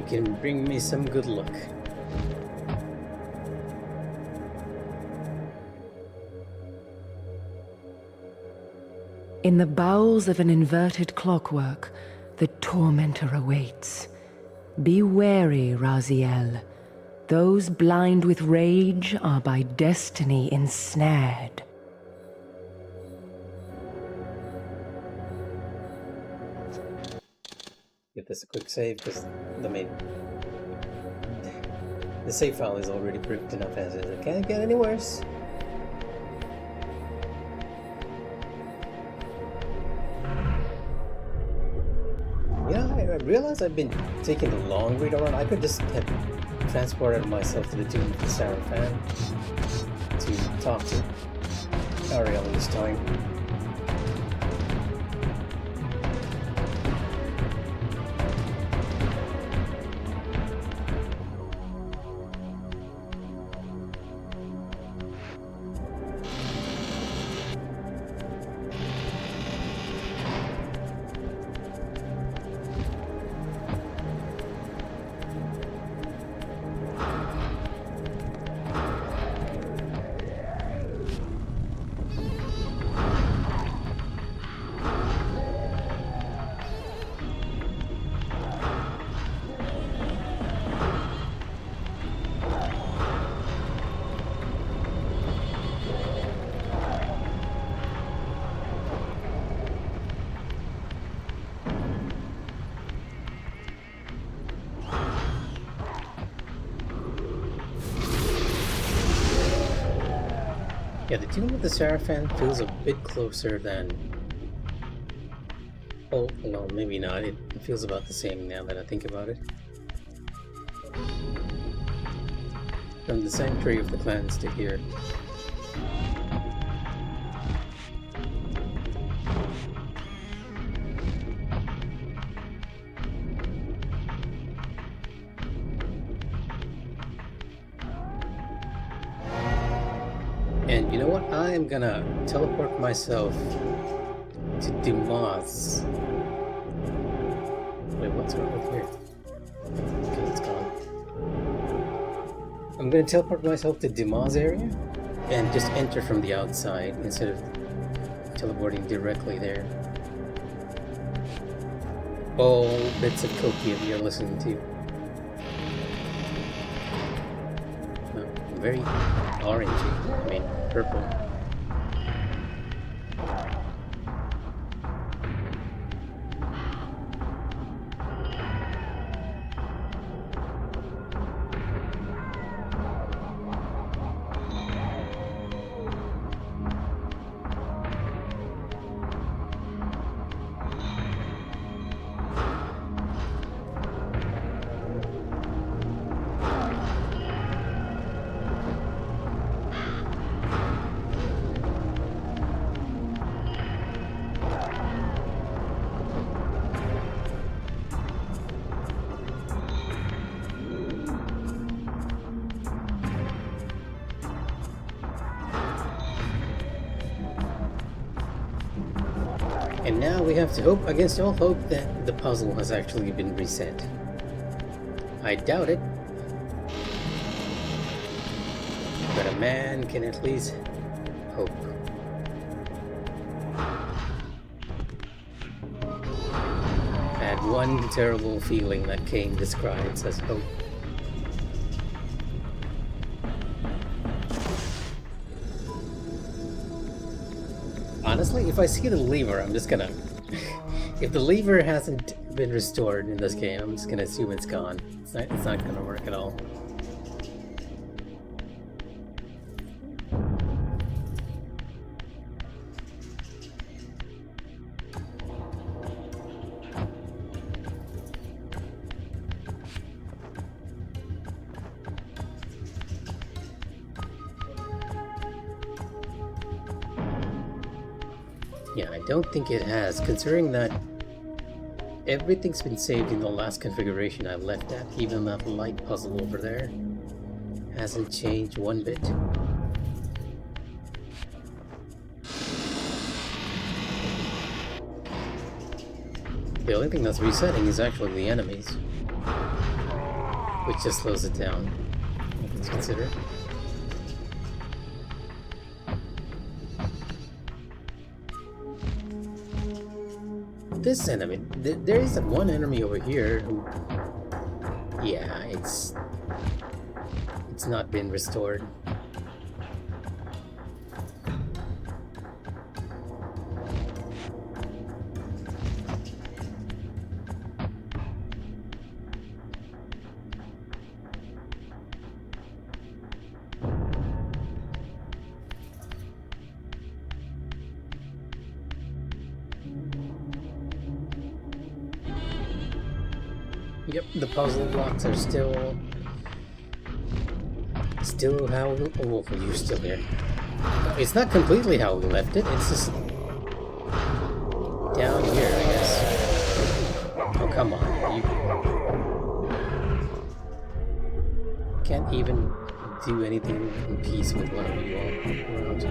can bring me some good luck. In the bowels of an inverted clockwork, the tormentor awaits. Be wary, Raziel. Those blind with rage are by destiny ensnared. Get this a quick save because the save file is already bricked enough as is. It can't get any worse. Yeah, I realize I've been taking the long way around. I could just have transported myself to the tomb of the Seraphim to talk to Ariel this time. Yeah, the Tomb of the Seraphim feels a bit closer than... Oh, no, maybe not. It feels about the same now that I think about it. From the Sanctuary of the Clans to here. And you know what? I am gonna teleport myself to Dumas. Wait, what's wrong with here? Okay, it's gone. I'm gonna teleport myself to Dumas area and just enter from the outside instead of teleporting directly there. All bits of copium you're listening to. Very orangey, I mean purple. And now we have to hope against all hope that the puzzle has actually been reset. I doubt it. but a man can at least hope. I had one terrible feeling that Cain describes as hope. Honestly, if I see the lever, I'm just gonna... if the lever hasn't been restored in this game, I'm just gonna assume it's gone. It's not gonna work at all. Yeah, I don't think it has, considering that everything's been saved in the last configuration I left at. Even that light puzzle over there hasn't changed one bit. The only thing that's resetting is actually the enemies, which just slows it down. Nothing to consider. This enemy, there is one enemy over here who, yeah, it's not been restored. Yep, the puzzle blocks are still how we... Oh, you're still here. It's not completely how we left it, it's just down here, I guess. Oh, come on. You can't even do anything in peace with one of you all around.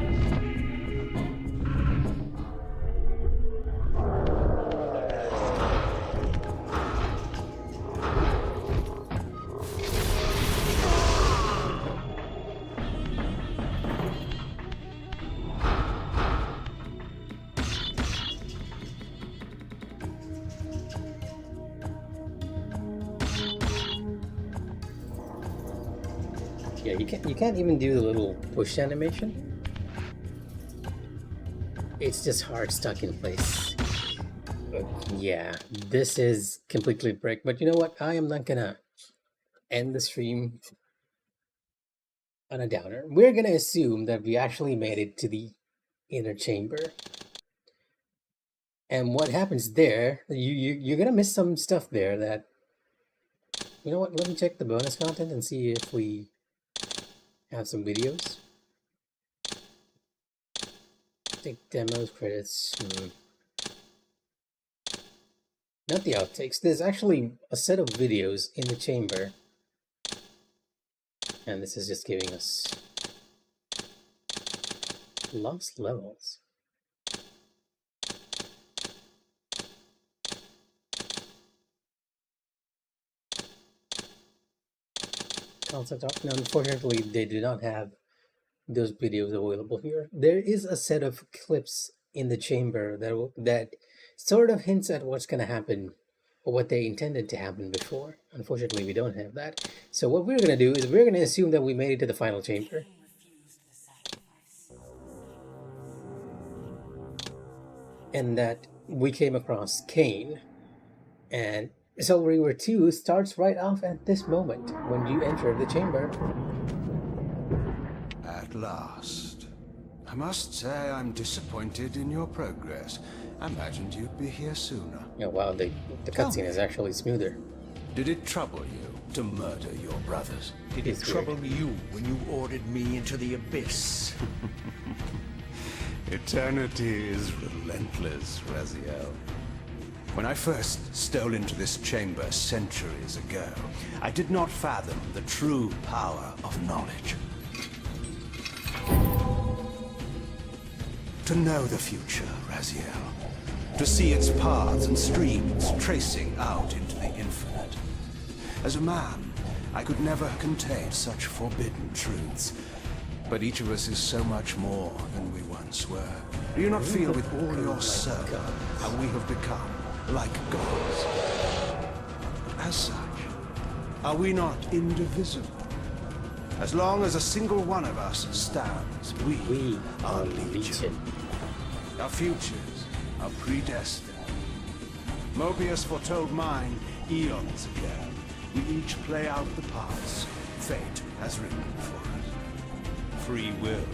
Yeah, you can't even do the little push animation. It's just hard stuck in place. But yeah, this is completely brick. But you know what? I am not gonna end the stream on a downer. We're gonna assume that we actually made it to the inner chamber. And what happens there, you're gonna miss some stuff there that... You know what? Let me check the bonus content and see if we have some videos. Take demos, credits. Not the outtakes. There's actually a set of videos in the chamber. And this is just giving us lost levels. Concept art. Now, unfortunately, they do not have those videos available here. There is a set of clips in the chamber that sort of hints at what's going to happen, or what they intended to happen before. Unfortunately, we don't have that. So what we're going to do is we're going to assume that we made it to the final chamber. And that we came across Cain. And so Reaver 2 starts right off at this moment, when you enter the chamber. At last. I must say I'm disappointed in your progress. I imagined you'd be here sooner. Yeah, wow, the cutscene is actually smoother. Did it trouble you to murder your brothers? Did it trouble you when you ordered me into the abyss? Eternity is relentless, Raziel. When I first stole into this chamber centuries ago, I did not fathom the true power of knowledge. To know the future, Raziel. To see its paths and streams tracing out into the infinite. As a man, I could never contain such forbidden truths. But each of us is so much more than we once were. Do you not feel with all your soul how we have become like gods? As such, are we not indivisible? As long as a single one of us stands, we are legion. Our futures are predestined. Mobius foretold mine eons ago. We each play out the parts fate has written for us. Free will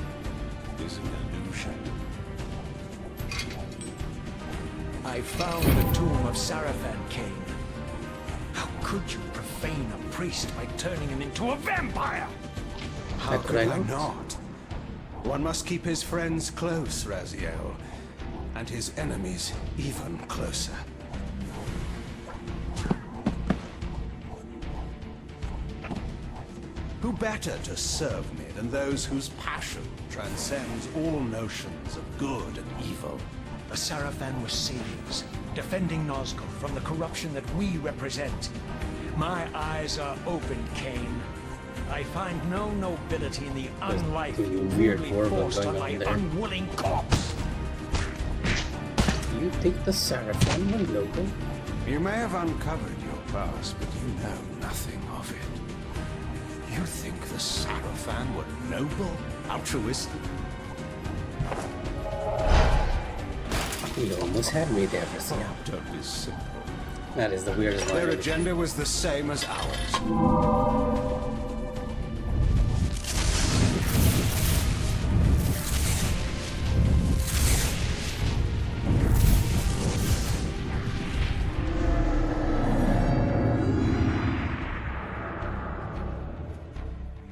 is an illusion. I found the tomb of Sarafan, Kane. How could you profane a priest by turning him into a vampire? How could I not? One must keep his friends close, Raziel, and his enemies even closer. Who better to serve me than those whose passion transcends all notions of good and evil? The Sarafan were saviors, defending Nazgul from the corruption that we represent. My eyes are open, Kane. I find no nobility in the unlife you weird rudely war forced going on my on there. unwilling corpse. Do you think the Sarafan were noble? You may have uncovered your past, but you know nothing of it. You think the Sarafan were noble, altruistic? You almost had me there, Raziel. Don't be simple. That is the weirdest Their line. agenda was the same as ours.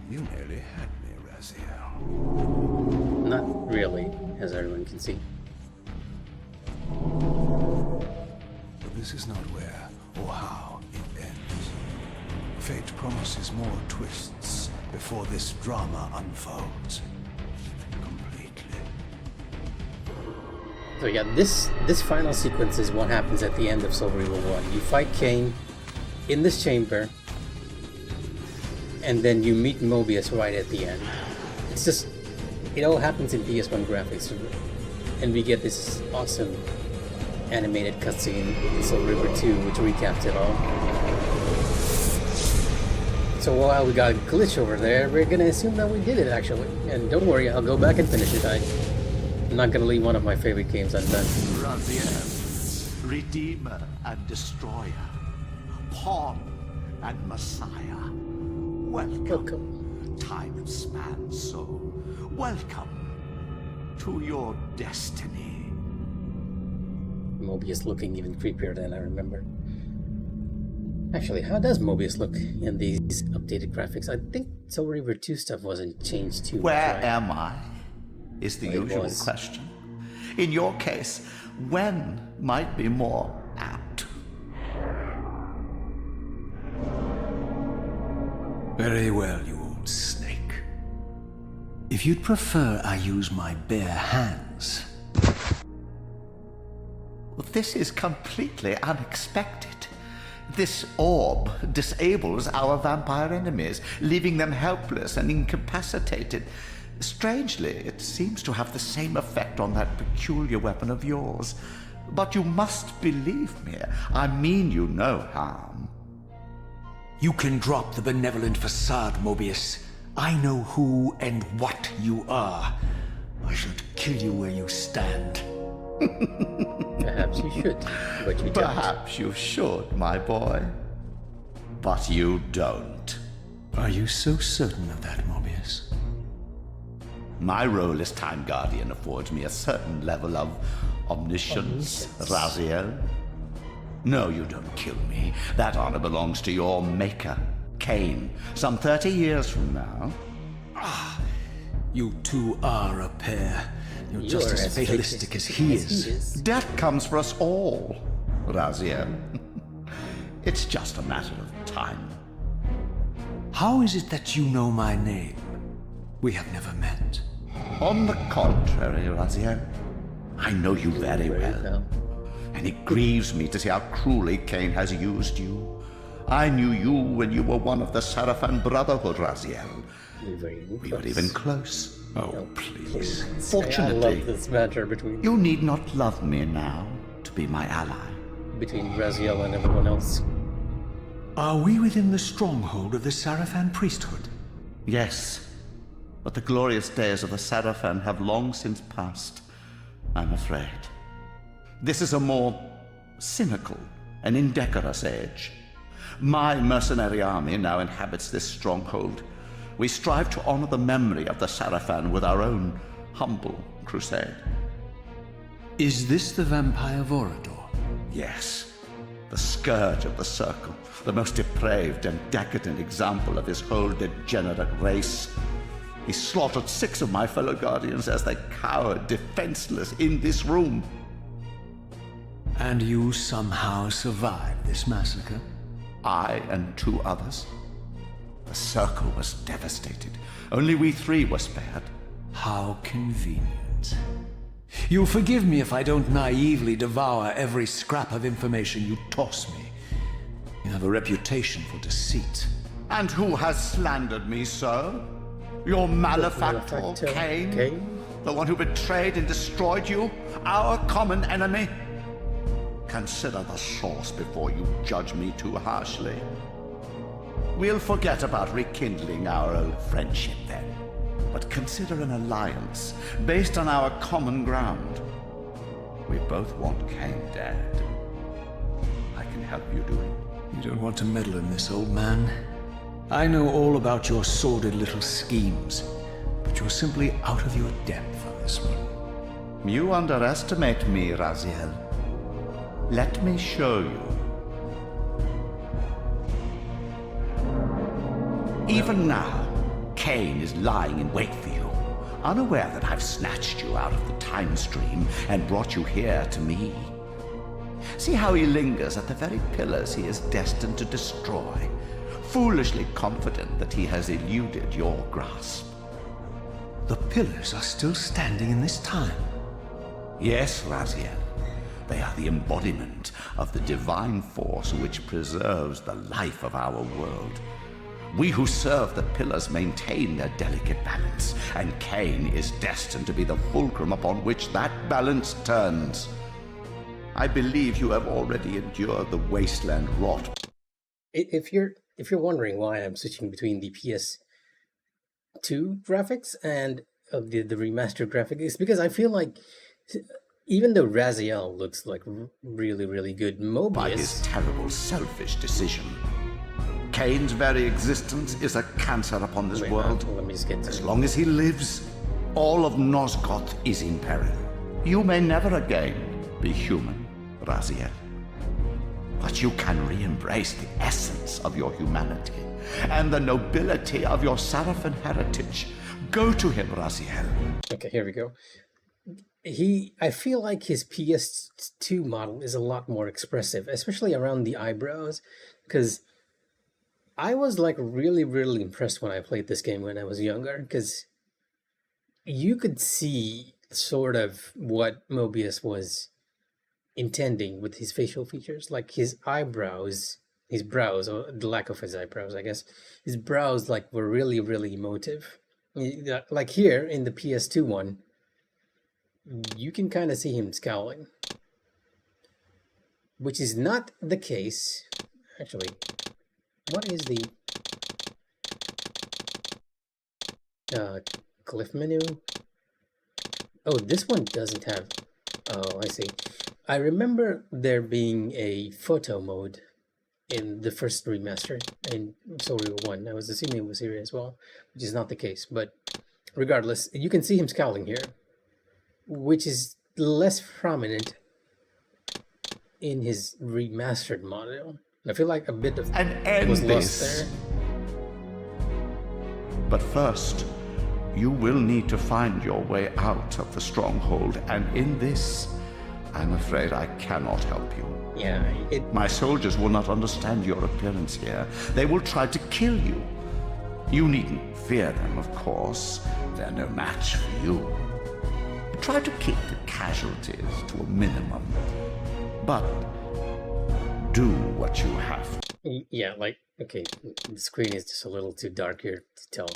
You nearly had me, Raziel. Not really, as everyone can see. But this is not where or how it ends. Fate promises more twists before this drama unfolds completely. So yeah, this final sequence is what happens at the end of Soul Reaver 1. You fight Kane in this chamber, and then you meet Mobius right at the end. It's just, it all happens in PS1 graphics, and we get this awesome animated cutscene in Soul Reaver 2, which recaps it all. So while we got a glitch over there, we're gonna assume that we did it actually. And don't worry, I'll go back and finish it. I'm not gonna leave one of my favorite games undone. Raziel, Redeemer and Destroyer, Pawn and Messiah. Welcome, Welcome. time span soul. Welcome to your destiny. Mobius looking even creepier than I remember. Actually, how does Mobius look in these updated graphics? I think Soul Reaver 2 stuff wasn't changed too much. Where right? am I? Is the Well, it usual was. question. In your case, when might be more apt? Very well, you old snake. If you'd prefer I use my bare hands. This is completely unexpected. This orb disables our vampire enemies, leaving them helpless and incapacitated. Strangely, it seems to have the same effect on that peculiar weapon of yours. But you must believe me. I mean you no harm. You can drop the benevolent facade, Mobius. I know who and what you are. I should kill you where you stand. Perhaps you should, but you don't. Perhaps you should, my boy. But you don't. Are you so certain of that, Mobius? My role as Time Guardian affords me a certain level of omniscience, Raziel. No, you don't kill me. That honor belongs to your maker, Kane, some 30 years from now. You two are a pair. You're just You're as fatalistic as he is. Death comes for us all, Raziel. It's just a matter of time. How is it that you know my name? We have never met. On the contrary, Raziel, I know you very well. And it grieves me to see how cruelly Kane has used you. I knew you when you were one of the Sarafan Brotherhood, Raziel. We were even close. Oh, please. I Fortunately, love this banter between you need not love me now to be my ally. Raziel and everyone else. Are we within the stronghold of the Sarafan priesthood? Yes, but the glorious days of the Sarafan have long since passed, I'm afraid. This is a more cynical and indecorous age. My mercenary army now inhabits this stronghold. We strive to honor the memory of the Sarafan with our own humble crusade. Is this the vampire Vorador? Yes, the scourge of the Circle, the most depraved and decadent example of his whole degenerate race. He slaughtered 6 of my fellow guardians as they cowered defenseless in this room. And you somehow survived this massacre? I and 2 others. The Circle was devastated. Only we 3 were spared. How convenient. You'll forgive me if I don't naively devour every scrap of information you toss me. You have a reputation for deceit. And who has slandered me, sir? Your malefactor, Cain? The one who betrayed and destroyed you? Our common enemy? Consider the source before you judge me too harshly. We'll forget about rekindling our old friendship then. But consider an alliance based on our common ground. We both want Cain dead. I can help you do it. You don't want to meddle in this, old man. I know all about your sordid little schemes, but you're simply out of your depth on this one. You underestimate me, Raziel. Let me show you. Even now, Cain is lying in wait for you, unaware that I've snatched you out of the time stream and brought you here to me. See how he lingers at the very pillars he is destined to destroy, foolishly confident that he has eluded your grasp. The pillars are still standing in this time. Yes, Raziel. They are the embodiment of the divine force which preserves the life of our world. We who serve the pillars maintain their delicate balance, and Cain is destined to be the fulcrum upon which that balance turns. I believe you have already endured the wasteland rot. If you're wondering why I'm switching between the PS2 graphics and the remastered graphics, it's because I feel like even though Raziel looks like really, really good, Mobius... By his terrible, selfish decision. Cain's very existence is a cancer upon this world. Let me just get to As long as he lives, all of Nosgoth is in peril. You may never again be human, Raziel. But you can re-embrace the essence of your humanity and the nobility of your Sarafan heritage. Go to him, Raziel. Okay, here we go. I feel like his PS2 model is a lot more expressive, especially around the eyebrows, because I was like really, really impressed when I played this game when I was younger, because you could see sort of what Mobius was intending with his facial features, like his eyebrows, his brows, or the lack of his eyebrows, I guess. His brows like were really, really emotive. Like here in the PS2 one, you can kind of see him scowling, which is not the case. Actually, what is the glyph menu? Oh, this one doesn't have... Oh, I see. I remember there being a photo mode in the first remaster in Soul Reaver 1. I was assuming it was here as well, which is not the case. But regardless, you can see him scowling here, which is less prominent in his remastered model. I feel like a bit of was lost there. But first, you will need to find your way out of the stronghold, and in this, I'm afraid I cannot help you. Yeah, My soldiers will not understand your appearance here. They will try to kill you. You needn't fear them, of course. They're no match for you. Try to keep the casualties to a minimum, but do what you have to. Yeah, like, okay, the screen is just a little too dark here to tell,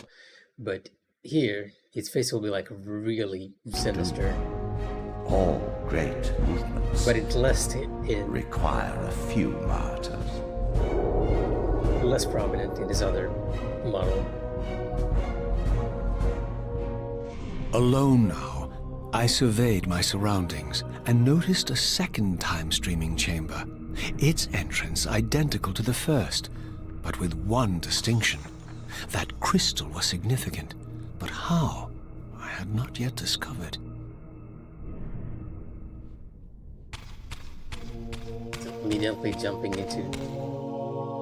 but here his face will be like really sinister, All great movements but it's require a few martyrs. less prominent in his other model. Alone now, I surveyed my surroundings and noticed a second time-streaming chamber. Its entrance identical to the first, but with one distinction. That crystal was significant, but how? I had not yet discovered. Immediately jumping into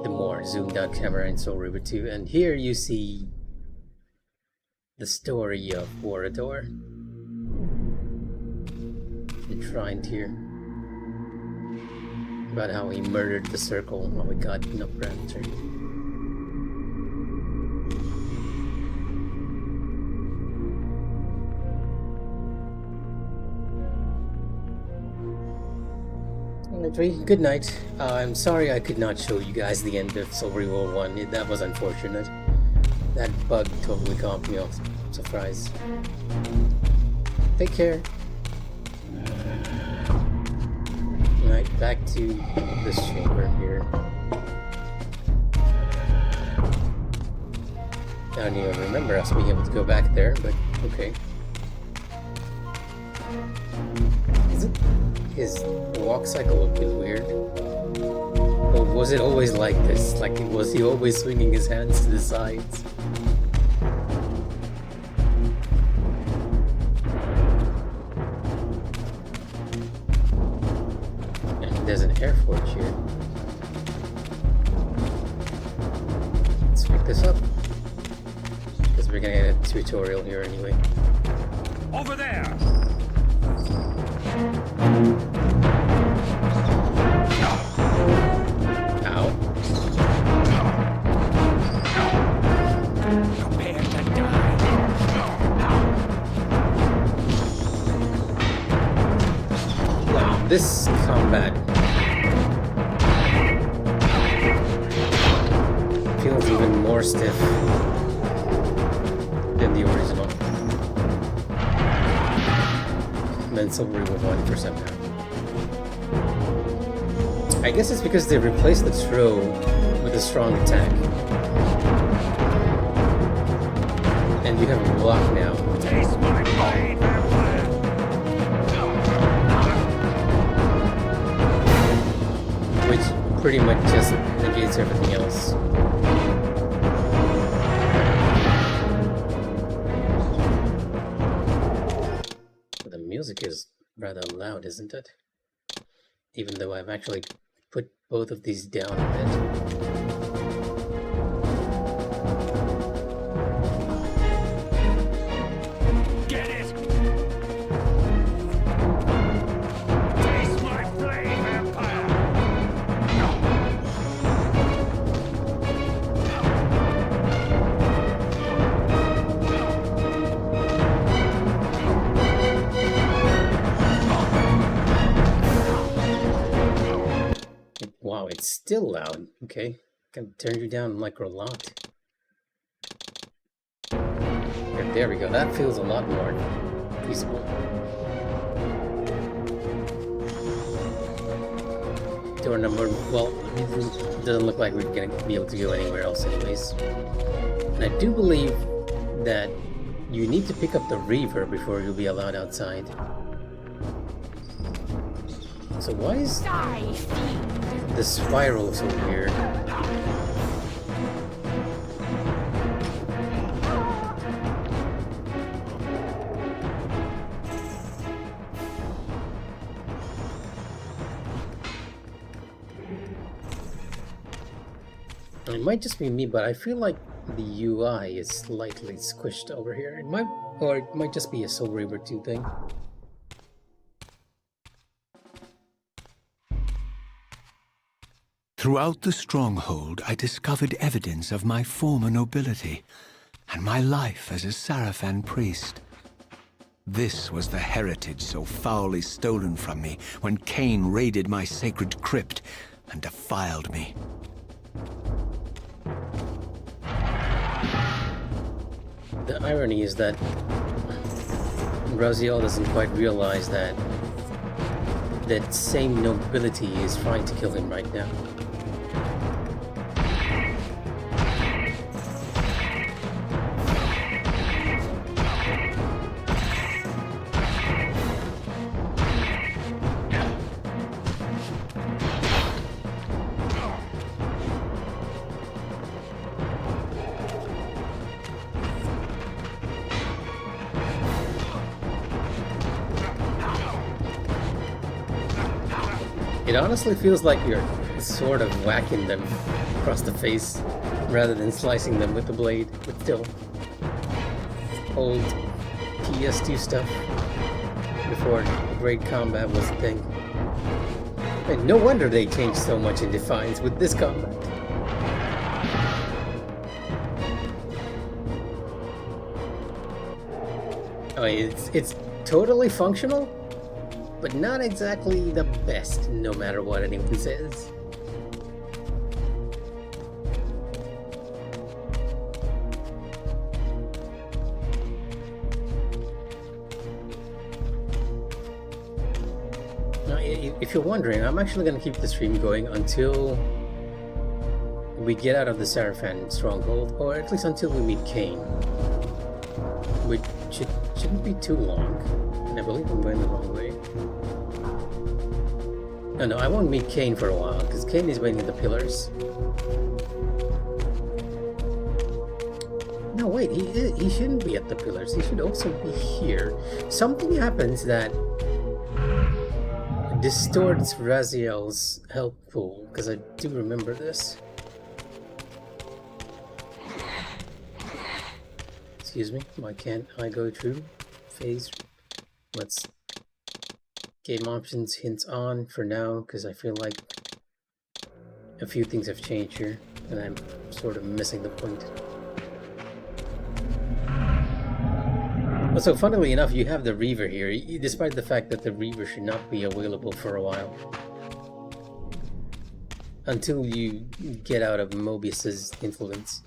the more zoomed out camera in Soul Reaver 2, and here you see the story of Warador, enshrined here, about how he murdered the circle while we got enough raptor. Good night. I'm sorry I could not show you guys the end of Soul Reaver 1. That was unfortunate. That bug totally caught me off surprise. Take care. Right, back to this chamber here. I don't even remember us being able to go back there, but okay. His walk cycle looked weird. Or was it always like this? Like, was he always swinging his hands to the sides? And there's an air forge here. Let's pick this up, because we're gonna get a tutorial here anyway. Over there! Ow. Prepare to die. Wow, this combat feels even more stiff than the original. Than Soul Reaver 1 for somehow. I guess it's because they replaced the throw with a strong attack. And you have a block now. Taste my blade, vampire. Which pretty much just negates everything else. The music is rather loud, isn't it? Even though I've actually put both of these down a bit. Get it! Taste my blade, vampire. Wow, it's still loud. Okay, can turn you down like a lot. There we go. That feels a lot more peaceful. Door number, well, it doesn't look like we're gonna be able to go anywhere else anyways. And I do believe that you need to pick up the Reaver before you'll be allowed outside. So why is the spiral so weird? It might just be me, but I feel like the UI is slightly squished over here. Or it might just be a Soul Reaver 2 thing. Throughout the stronghold, I discovered evidence of my former nobility and my life as a Sarafan priest. This was the heritage so foully stolen from me when Cain raided my sacred crypt and defiled me. The irony is that Raziel doesn't quite realize that that same nobility is trying to kill him right now. It honestly feels like you're sort of whacking them across the face rather than slicing them with the blade, but still. Old PS2 stuff before great combat was a thing. And no wonder they changed so much in Defiance with this combat. I mean, it's totally functional, but not exactly the best, no matter what anyone says. Now, if you're wondering, I'm actually going to keep the stream going until we get out of the Sarafan stronghold, or at least until we meet Cain, which shouldn't be too long. And I believe I'm going the wrong way. No, I won't meet Cain for a while, because Cain is waiting at the pillars. No, wait, he shouldn't be at the pillars. He should also be here. Something happens that distorts Raziel's health pool, because I do remember this. Excuse me, why can't I go through phase? Let's game options hints on for now, because I feel like a few things have changed here and I'm sort of missing the point. Also, funnily enough, you have the Reaver here, despite the fact that the Reaver should not be available for a while. Until you get out of Mobius's influence.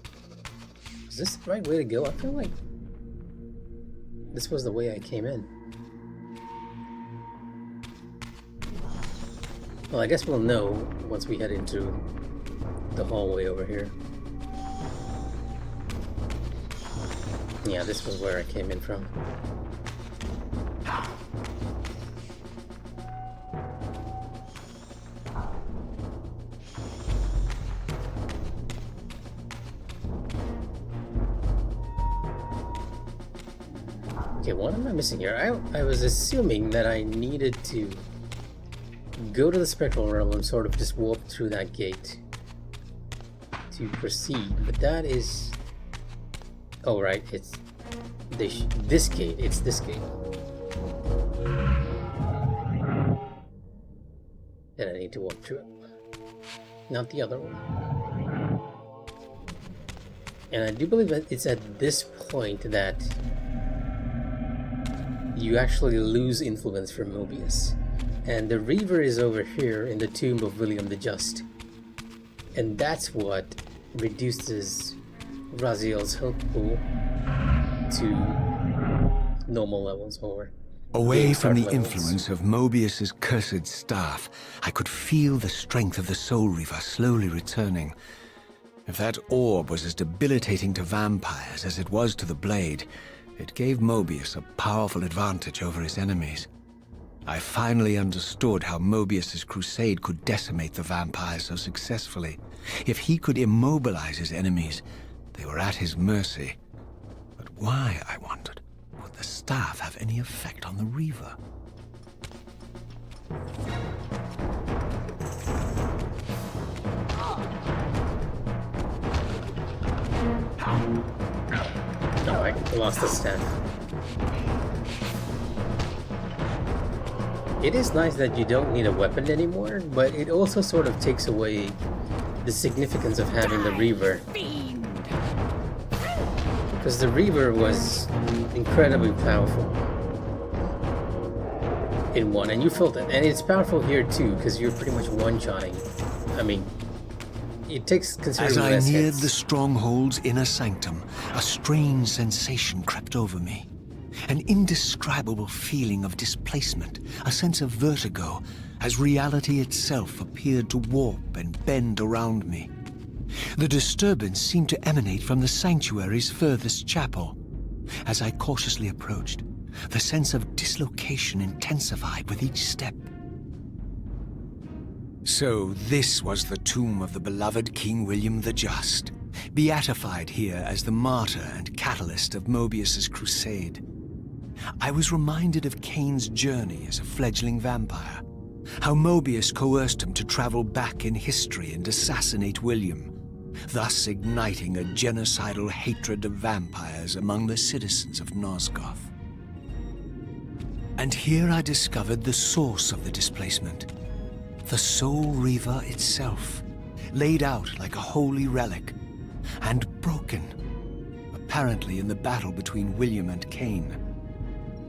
Is this the right way to go? I feel like this was the way I came in. Well, I guess we'll know once we head into the hallway over here. Yeah, this was where I came in from. Okay, what am I missing here? I was assuming that I needed to go to the Spectral Realm and sort of just walk through that gate to proceed, but that is... Oh, right, it's this gate. It's this gate. And I need to walk through it. Not the other one. And I do believe that it's at this point that you actually lose influence from Mobius. And the Reaver is over here in the tomb of William the Just. And that's what reduces Raziel's health pool to normal levels, or away from the levels. influence of Mobius's cursed staff, I could feel the strength of the Soul Reaver slowly returning. If that orb was as debilitating to vampires as it was to the blade, it gave Mobius a powerful advantage over his enemies. I finally understood how Mobius's crusade could decimate the vampires so successfully. If he could immobilize his enemies, they were at his mercy. But why, I wondered, would the staff have any effect on the Reaver? Alright, we lost the staff. It is nice that you don't need a weapon anymore, but it also sort of takes away the significance of having the Reaver. Because the Reaver was incredibly powerful in one, and you felt it. And it's powerful here too, because you're pretty much one-shotting. I mean, it takes As considerably I less neared hits. the stronghold's inner sanctum, a strange sensation crept over me. An indescribable feeling of displacement, a sense of vertigo, as reality itself appeared to warp and bend around me. The disturbance seemed to emanate from the sanctuary's furthest chapel. As I cautiously approached, the sense of dislocation intensified with each step. So this was the tomb of the beloved King William the Just, beatified here as the martyr and catalyst of Mobius's crusade. I was reminded of Kane's journey as a fledgling vampire, how Mobius coerced him to travel back in history and assassinate William, thus igniting a genocidal hatred of vampires among the citizens of Nosgoth. And here I discovered the source of the displacement. The Soul Reaver itself, laid out like a holy relic, and broken, apparently in the battle between William and Kane.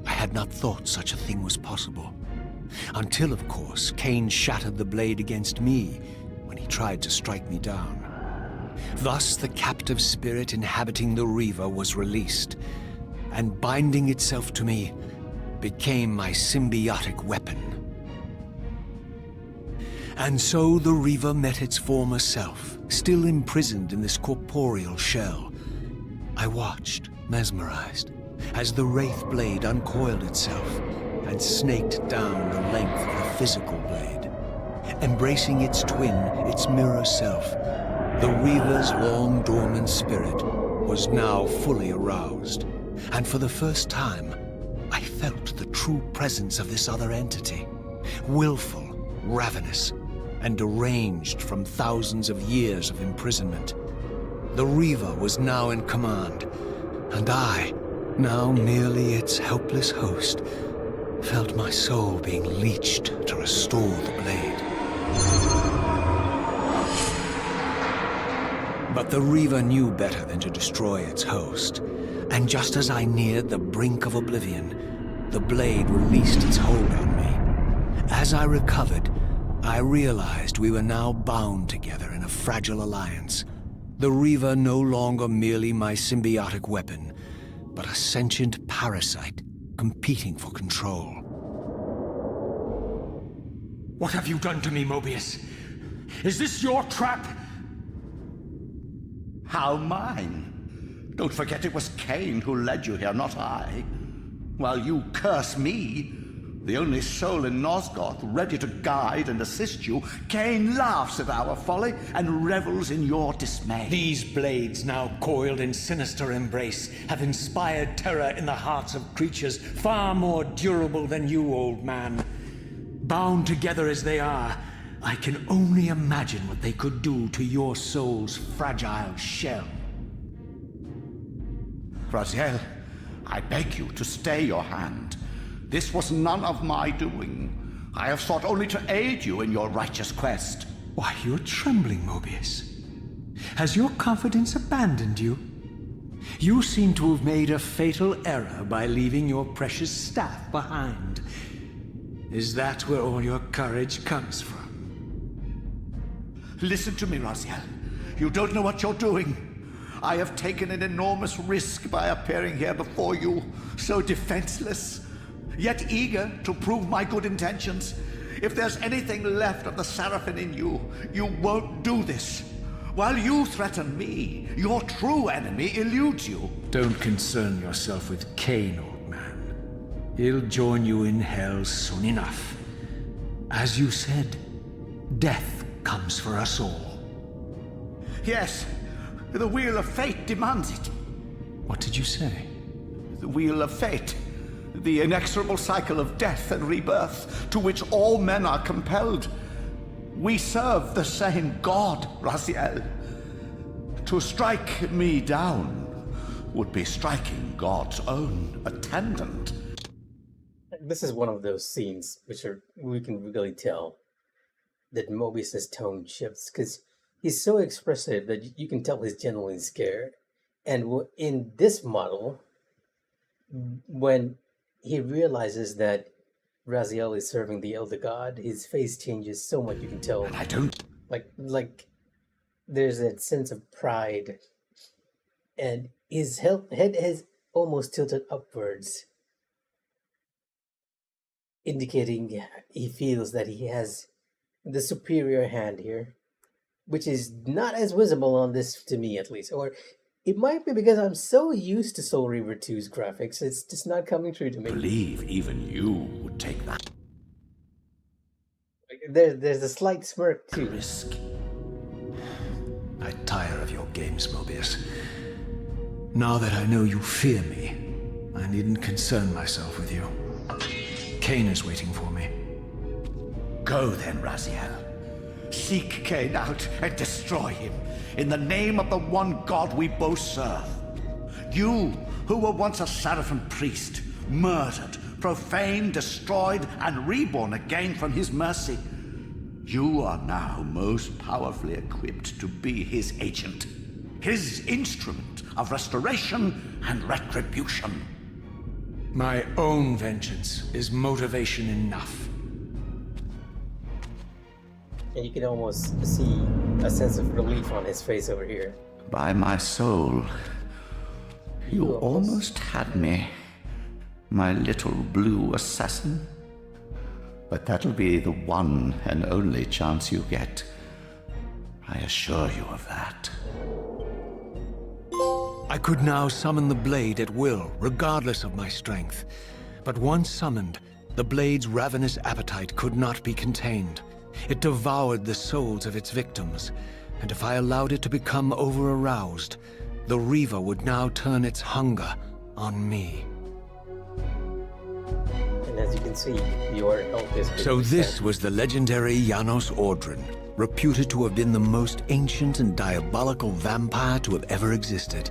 I had not thought such a thing was possible, until, of course, Kane shattered the blade against me when he tried to strike me down. Thus, the captive spirit inhabiting the Reaver was released, and binding itself to me, became my symbiotic weapon. And so the Reaver met its former self, still imprisoned in this corporeal shell. I watched, mesmerized, as the Wraith blade uncoiled itself and snaked down the length of the physical blade. Embracing its twin, its mirror self, the Reaver's long dormant spirit was now fully aroused, and for the first time, I felt the true presence of this other entity, willful, ravenous, and deranged from thousands of years of imprisonment. The Reaver was now in command, and I, now merely its helpless host, felt my soul being leeched to restore the blade. But the Reaver knew better than to destroy its host, and just as I neared the brink of oblivion, the blade released its hold on me. As I recovered, I realized we were now bound together in a fragile alliance. The Reaver no longer merely my symbiotic weapon, but a sentient parasite competing for control. What have you done to me, Mobius? Is this your trap? How mine? Don't forget it was Kane who led you here, not I. While you curse me, the only soul in Nosgoth ready to guide and assist you, Kane laughs at our folly and revels in your dismay. These blades, now coiled in sinister embrace, have inspired terror in the hearts of creatures far more durable than you, old man. Bound together as they are, I can only imagine what they could do to your soul's fragile shell. Raziel, I beg you to stay your hand. This was none of my doing. I have sought only to aid you in your righteous quest. Why, you're trembling, Mobius. Has your confidence abandoned you? You seem to have made a fatal error by leaving your precious staff behind. Is that where all your courage comes from? Listen to me, Raziel. You don't know what you're doing. I have taken an enormous risk by appearing here before you, so defenseless, yet eager to prove my good intentions. If there's anything left of the Seraphim in you, you won't do this. While you threaten me, your true enemy eludes you. Don't concern yourself with Kane, old man. He'll join you in hell soon enough. As you said, death comes for us all. Yes, the wheel of fate demands it. What did you say? The wheel of fate. The inexorable cycle of death and rebirth to which all men are compelled. We serve the same God, Raziel. To strike me down would be striking God's own attendant. This is one of those scenes we can really tell that Mobius's tone shifts, because he's so expressive that you can tell he's genuinely scared. And in this model, when he realizes that Raziel is serving the Elder God, his face changes so much. You can tell. And I don't... Like there's that sense of pride, and his head has almost tilted upwards, indicating he feels that he has the superior hand here, which is not as visible on this to me at least. Or it might be because I'm so used to Soul Reaver 2's graphics, it's just not coming through to me. Believe even you would take that There's a slight smirk too. risk. I tire of your games, Mobius. Now that I know you fear me, I needn't concern myself with you. Cain is waiting for me. Go then, Raziel. Seek Cain out and destroy him in the name of the one God we both serve. You, who were once a Seraphim priest, murdered, profaned, destroyed, and reborn again from his mercy. You are now most powerfully equipped to be his agent, his instrument of restoration and retribution. My own vengeance is motivation enough. And you can almost see a sense of relief on his face over here. By my soul, you almost had me, my little blue assassin. But that'll be the one and only chance you get. I assure you of that. I could now summon the blade at will, regardless of my strength. But once summoned, the blade's ravenous appetite could not be contained. It devoured the souls of its victims, and if I allowed it to become over-aroused, the Reaver would now turn its hunger on me. And as you can see, your health is... So this was the legendary Janos Ordren, reputed to have been the most ancient and diabolical vampire to have ever existed.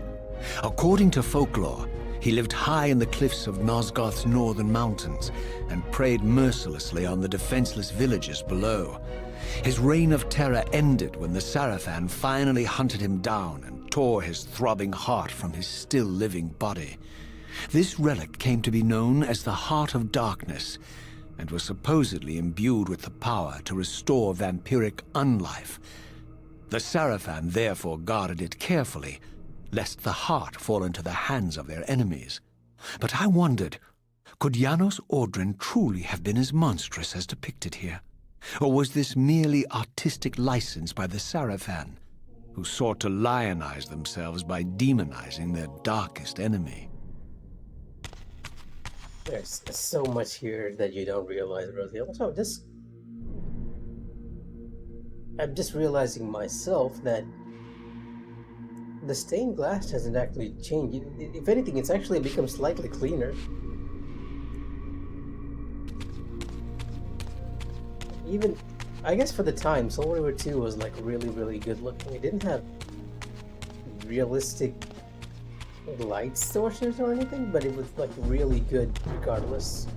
According to folklore, he lived high in the cliffs of Nosgoth's northern mountains and preyed mercilessly on the defenseless villagers below. His reign of terror ended when the Sarafan finally hunted him down and tore his throbbing heart from his still-living body. This relic came to be known as the Heart of Darkness, and was supposedly imbued with the power to restore vampiric unlife. The Sarafan therefore guarded it carefully, lest the heart fall into the hands of their enemies. But I wondered, could Janos Ordren truly have been as monstrous as depicted here? Or was this merely artistic license by the Sarafan, who sought to lionize themselves by demonizing their darkest enemy? There's so much here that you don't realize, Rosie. Also, I'm just realizing myself that the stained glass hasn't actually changed. If anything, it's actually become slightly cleaner. Even, I guess for the time, Soul Reaver 2 was like really, really good looking. It didn't have realistic light sources or anything, but it was like really good regardless.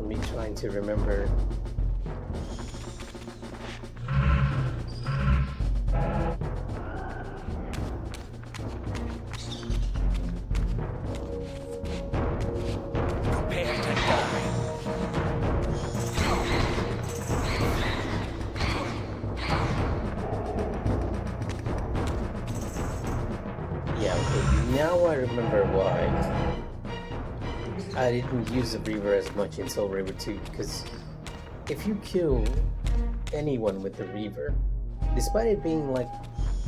Me trying to remember. Prepare to die. Yeah, okay, now I remember why I didn't use the Reaver as much in Soul Reaver 2, because if you kill anyone with the Reaver, despite it being like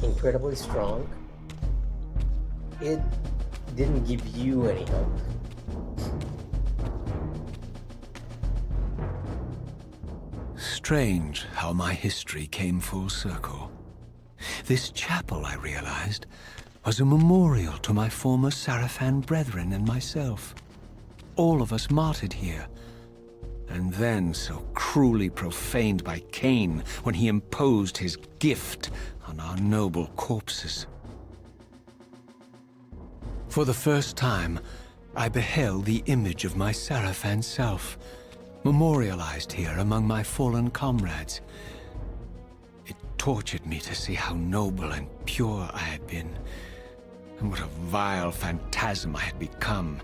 incredibly strong, it didn't give you any help. Strange how my history came full circle. This chapel, I realized, was a memorial to my former Sarafan brethren and myself. All of us martyred here, and then so cruelly profaned by Cain when he imposed his gift on our noble corpses. For the first time, I beheld the image of my Sarafan self, memorialized here among my fallen comrades. It tortured me to see how noble and pure I had been, and what a vile phantasm I had become.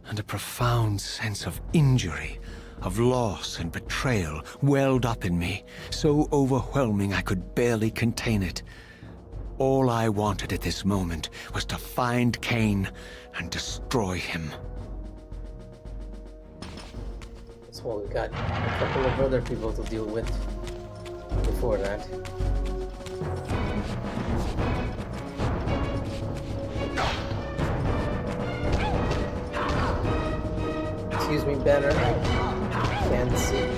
and a profound sense of injury, of loss and betrayal welled up in me, so overwhelming I could barely contain it. All I wanted at this moment was to find Cain and destroy him. So we got a couple of other people to deal with before that. Excuse me, Banner. I can't see.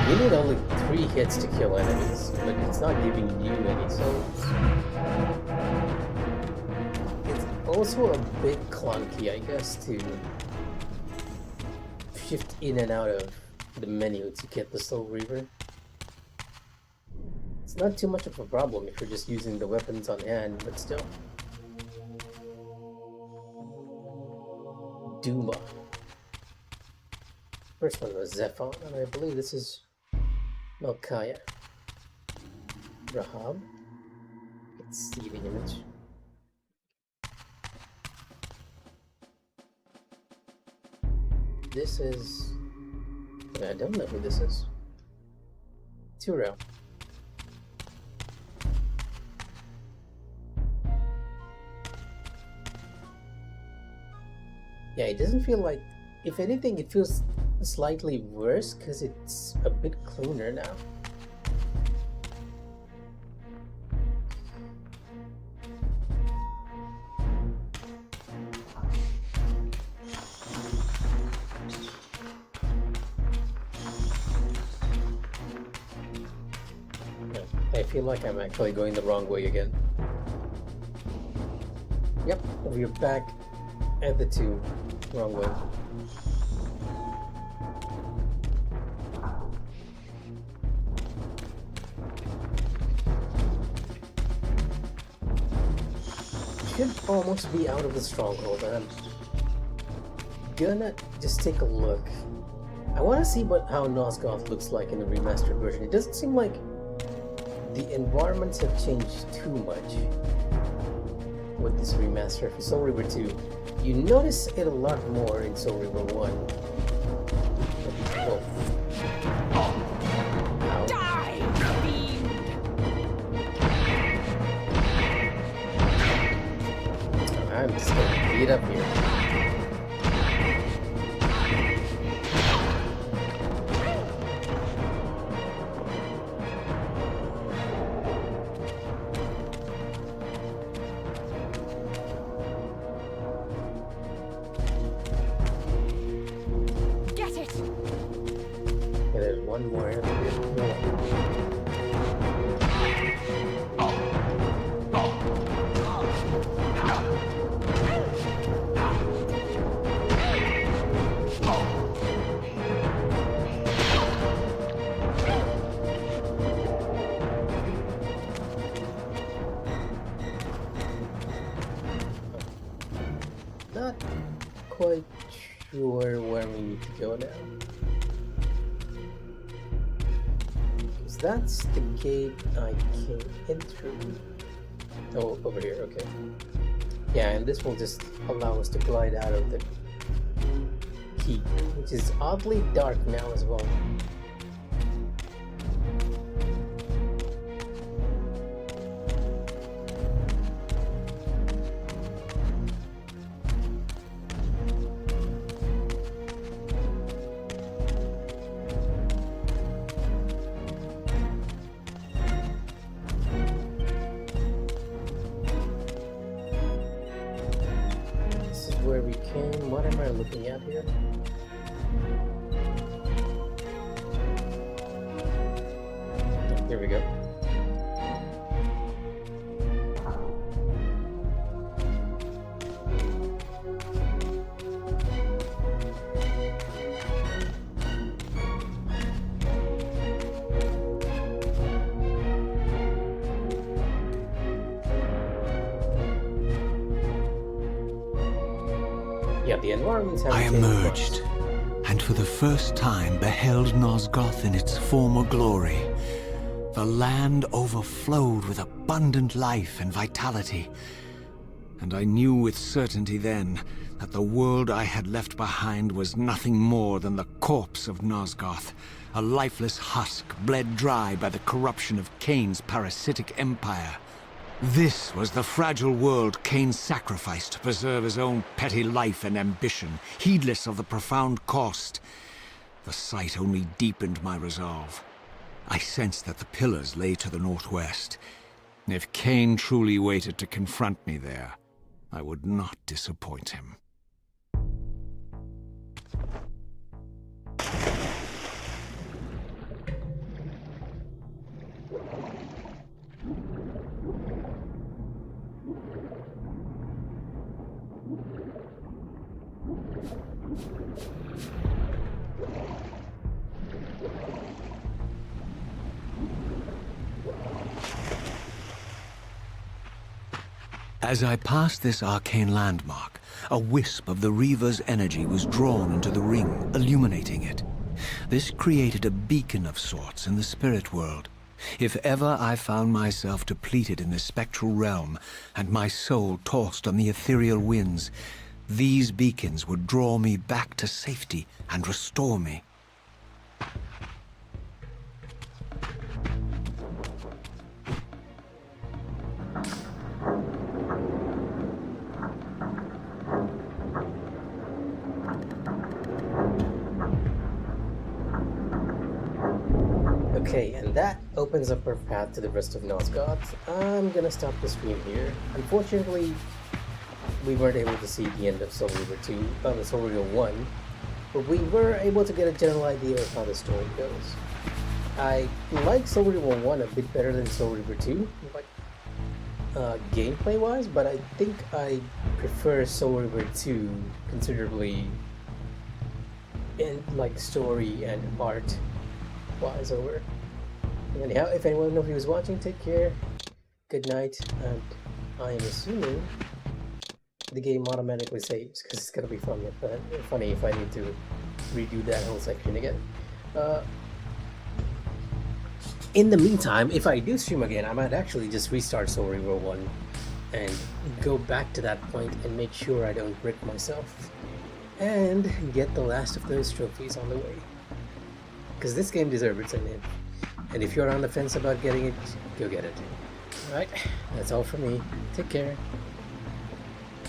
You need only 3 hits to kill enemies, but it's not giving you any souls. It's also a bit clunky, I guess, to shift in and out of the menu to get the Soul Reaver. It's not too much of a problem if you're just using the weapons on hand, but still. Duma. First one was Zephon, and I believe this is Melchiah. Rahab. Let's see the image. This is... I don't know who this is. Turo. Yeah, it doesn't feel like... If anything, it feels slightly worse because it's a bit cleaner now. I feel like I'm actually going the wrong way again. Yep, we're back at the tomb. Wrong way. Should almost be out of the stronghold, and I'm gonna just take a look. I want to see how Nosgoth looks like in the remastered version. It doesn't seem like the environments have changed too much with this remaster for Soul Reaver 2. You notice it a lot more in Soul Reaver 1. Whoa. I'm just gonna beat up here. Get it! Yeah, there's one more here. Not quite sure where we need to go now. Because that's the gate I came in through. Oh, over here, okay. Yeah, and this will just allow us to glide out of the keep, which is oddly dark now as well. Where we came. What am I looking at here? Here we go. Yeah, the environments have I changed much. emerged, and for the first time beheld Nosgoth in its former glory. The land overflowed with abundant life and vitality, and I knew with certainty then that the world I had left behind was nothing more than the corpse of Nosgoth, a lifeless husk bled dry by the corruption of Kain's parasitic empire. This was the fragile world Kain sacrificed to preserve his own petty life and ambition, heedless of the profound cost. The sight only deepened my resolve. I sensed that the pillars lay to the northwest. If Kain truly waited to confront me there, I would not disappoint him. As I passed this arcane landmark, a wisp of the Reaver's energy was drawn into the ring, illuminating it. This created a beacon of sorts in the spirit world. If ever I found myself depleted in the spectral realm, and my soul tossed on the ethereal winds, these beacons would draw me back to safety and restore me. Okay, and that opens up our path to the rest of Nosgoth. I'm gonna stop the stream here. Unfortunately, we weren't able to see the end of Soul Reaver 2, Soul Reaver 1, but we were able to get a general idea of how the story goes. I like Soul Reaver 1 a bit better than Soul Reaver 2, like gameplay-wise, but I think I prefer Soul Reaver 2 considerably in like story and art-wise over. Anyhow, if anyone knows who was watching, take care, good night, and I am assuming the game automatically saves, because it's gonna be funny if I need to redo that whole section again. In the meantime, if I do stream again, I might actually just restart Soul Reaver 1 and go back to that point and make sure I don't brick myself and get the last of those trophies on the way, because this game deserves its name. And if you're on the fence about getting it, go get it. Alright, that's all for me. Take care.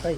Bye.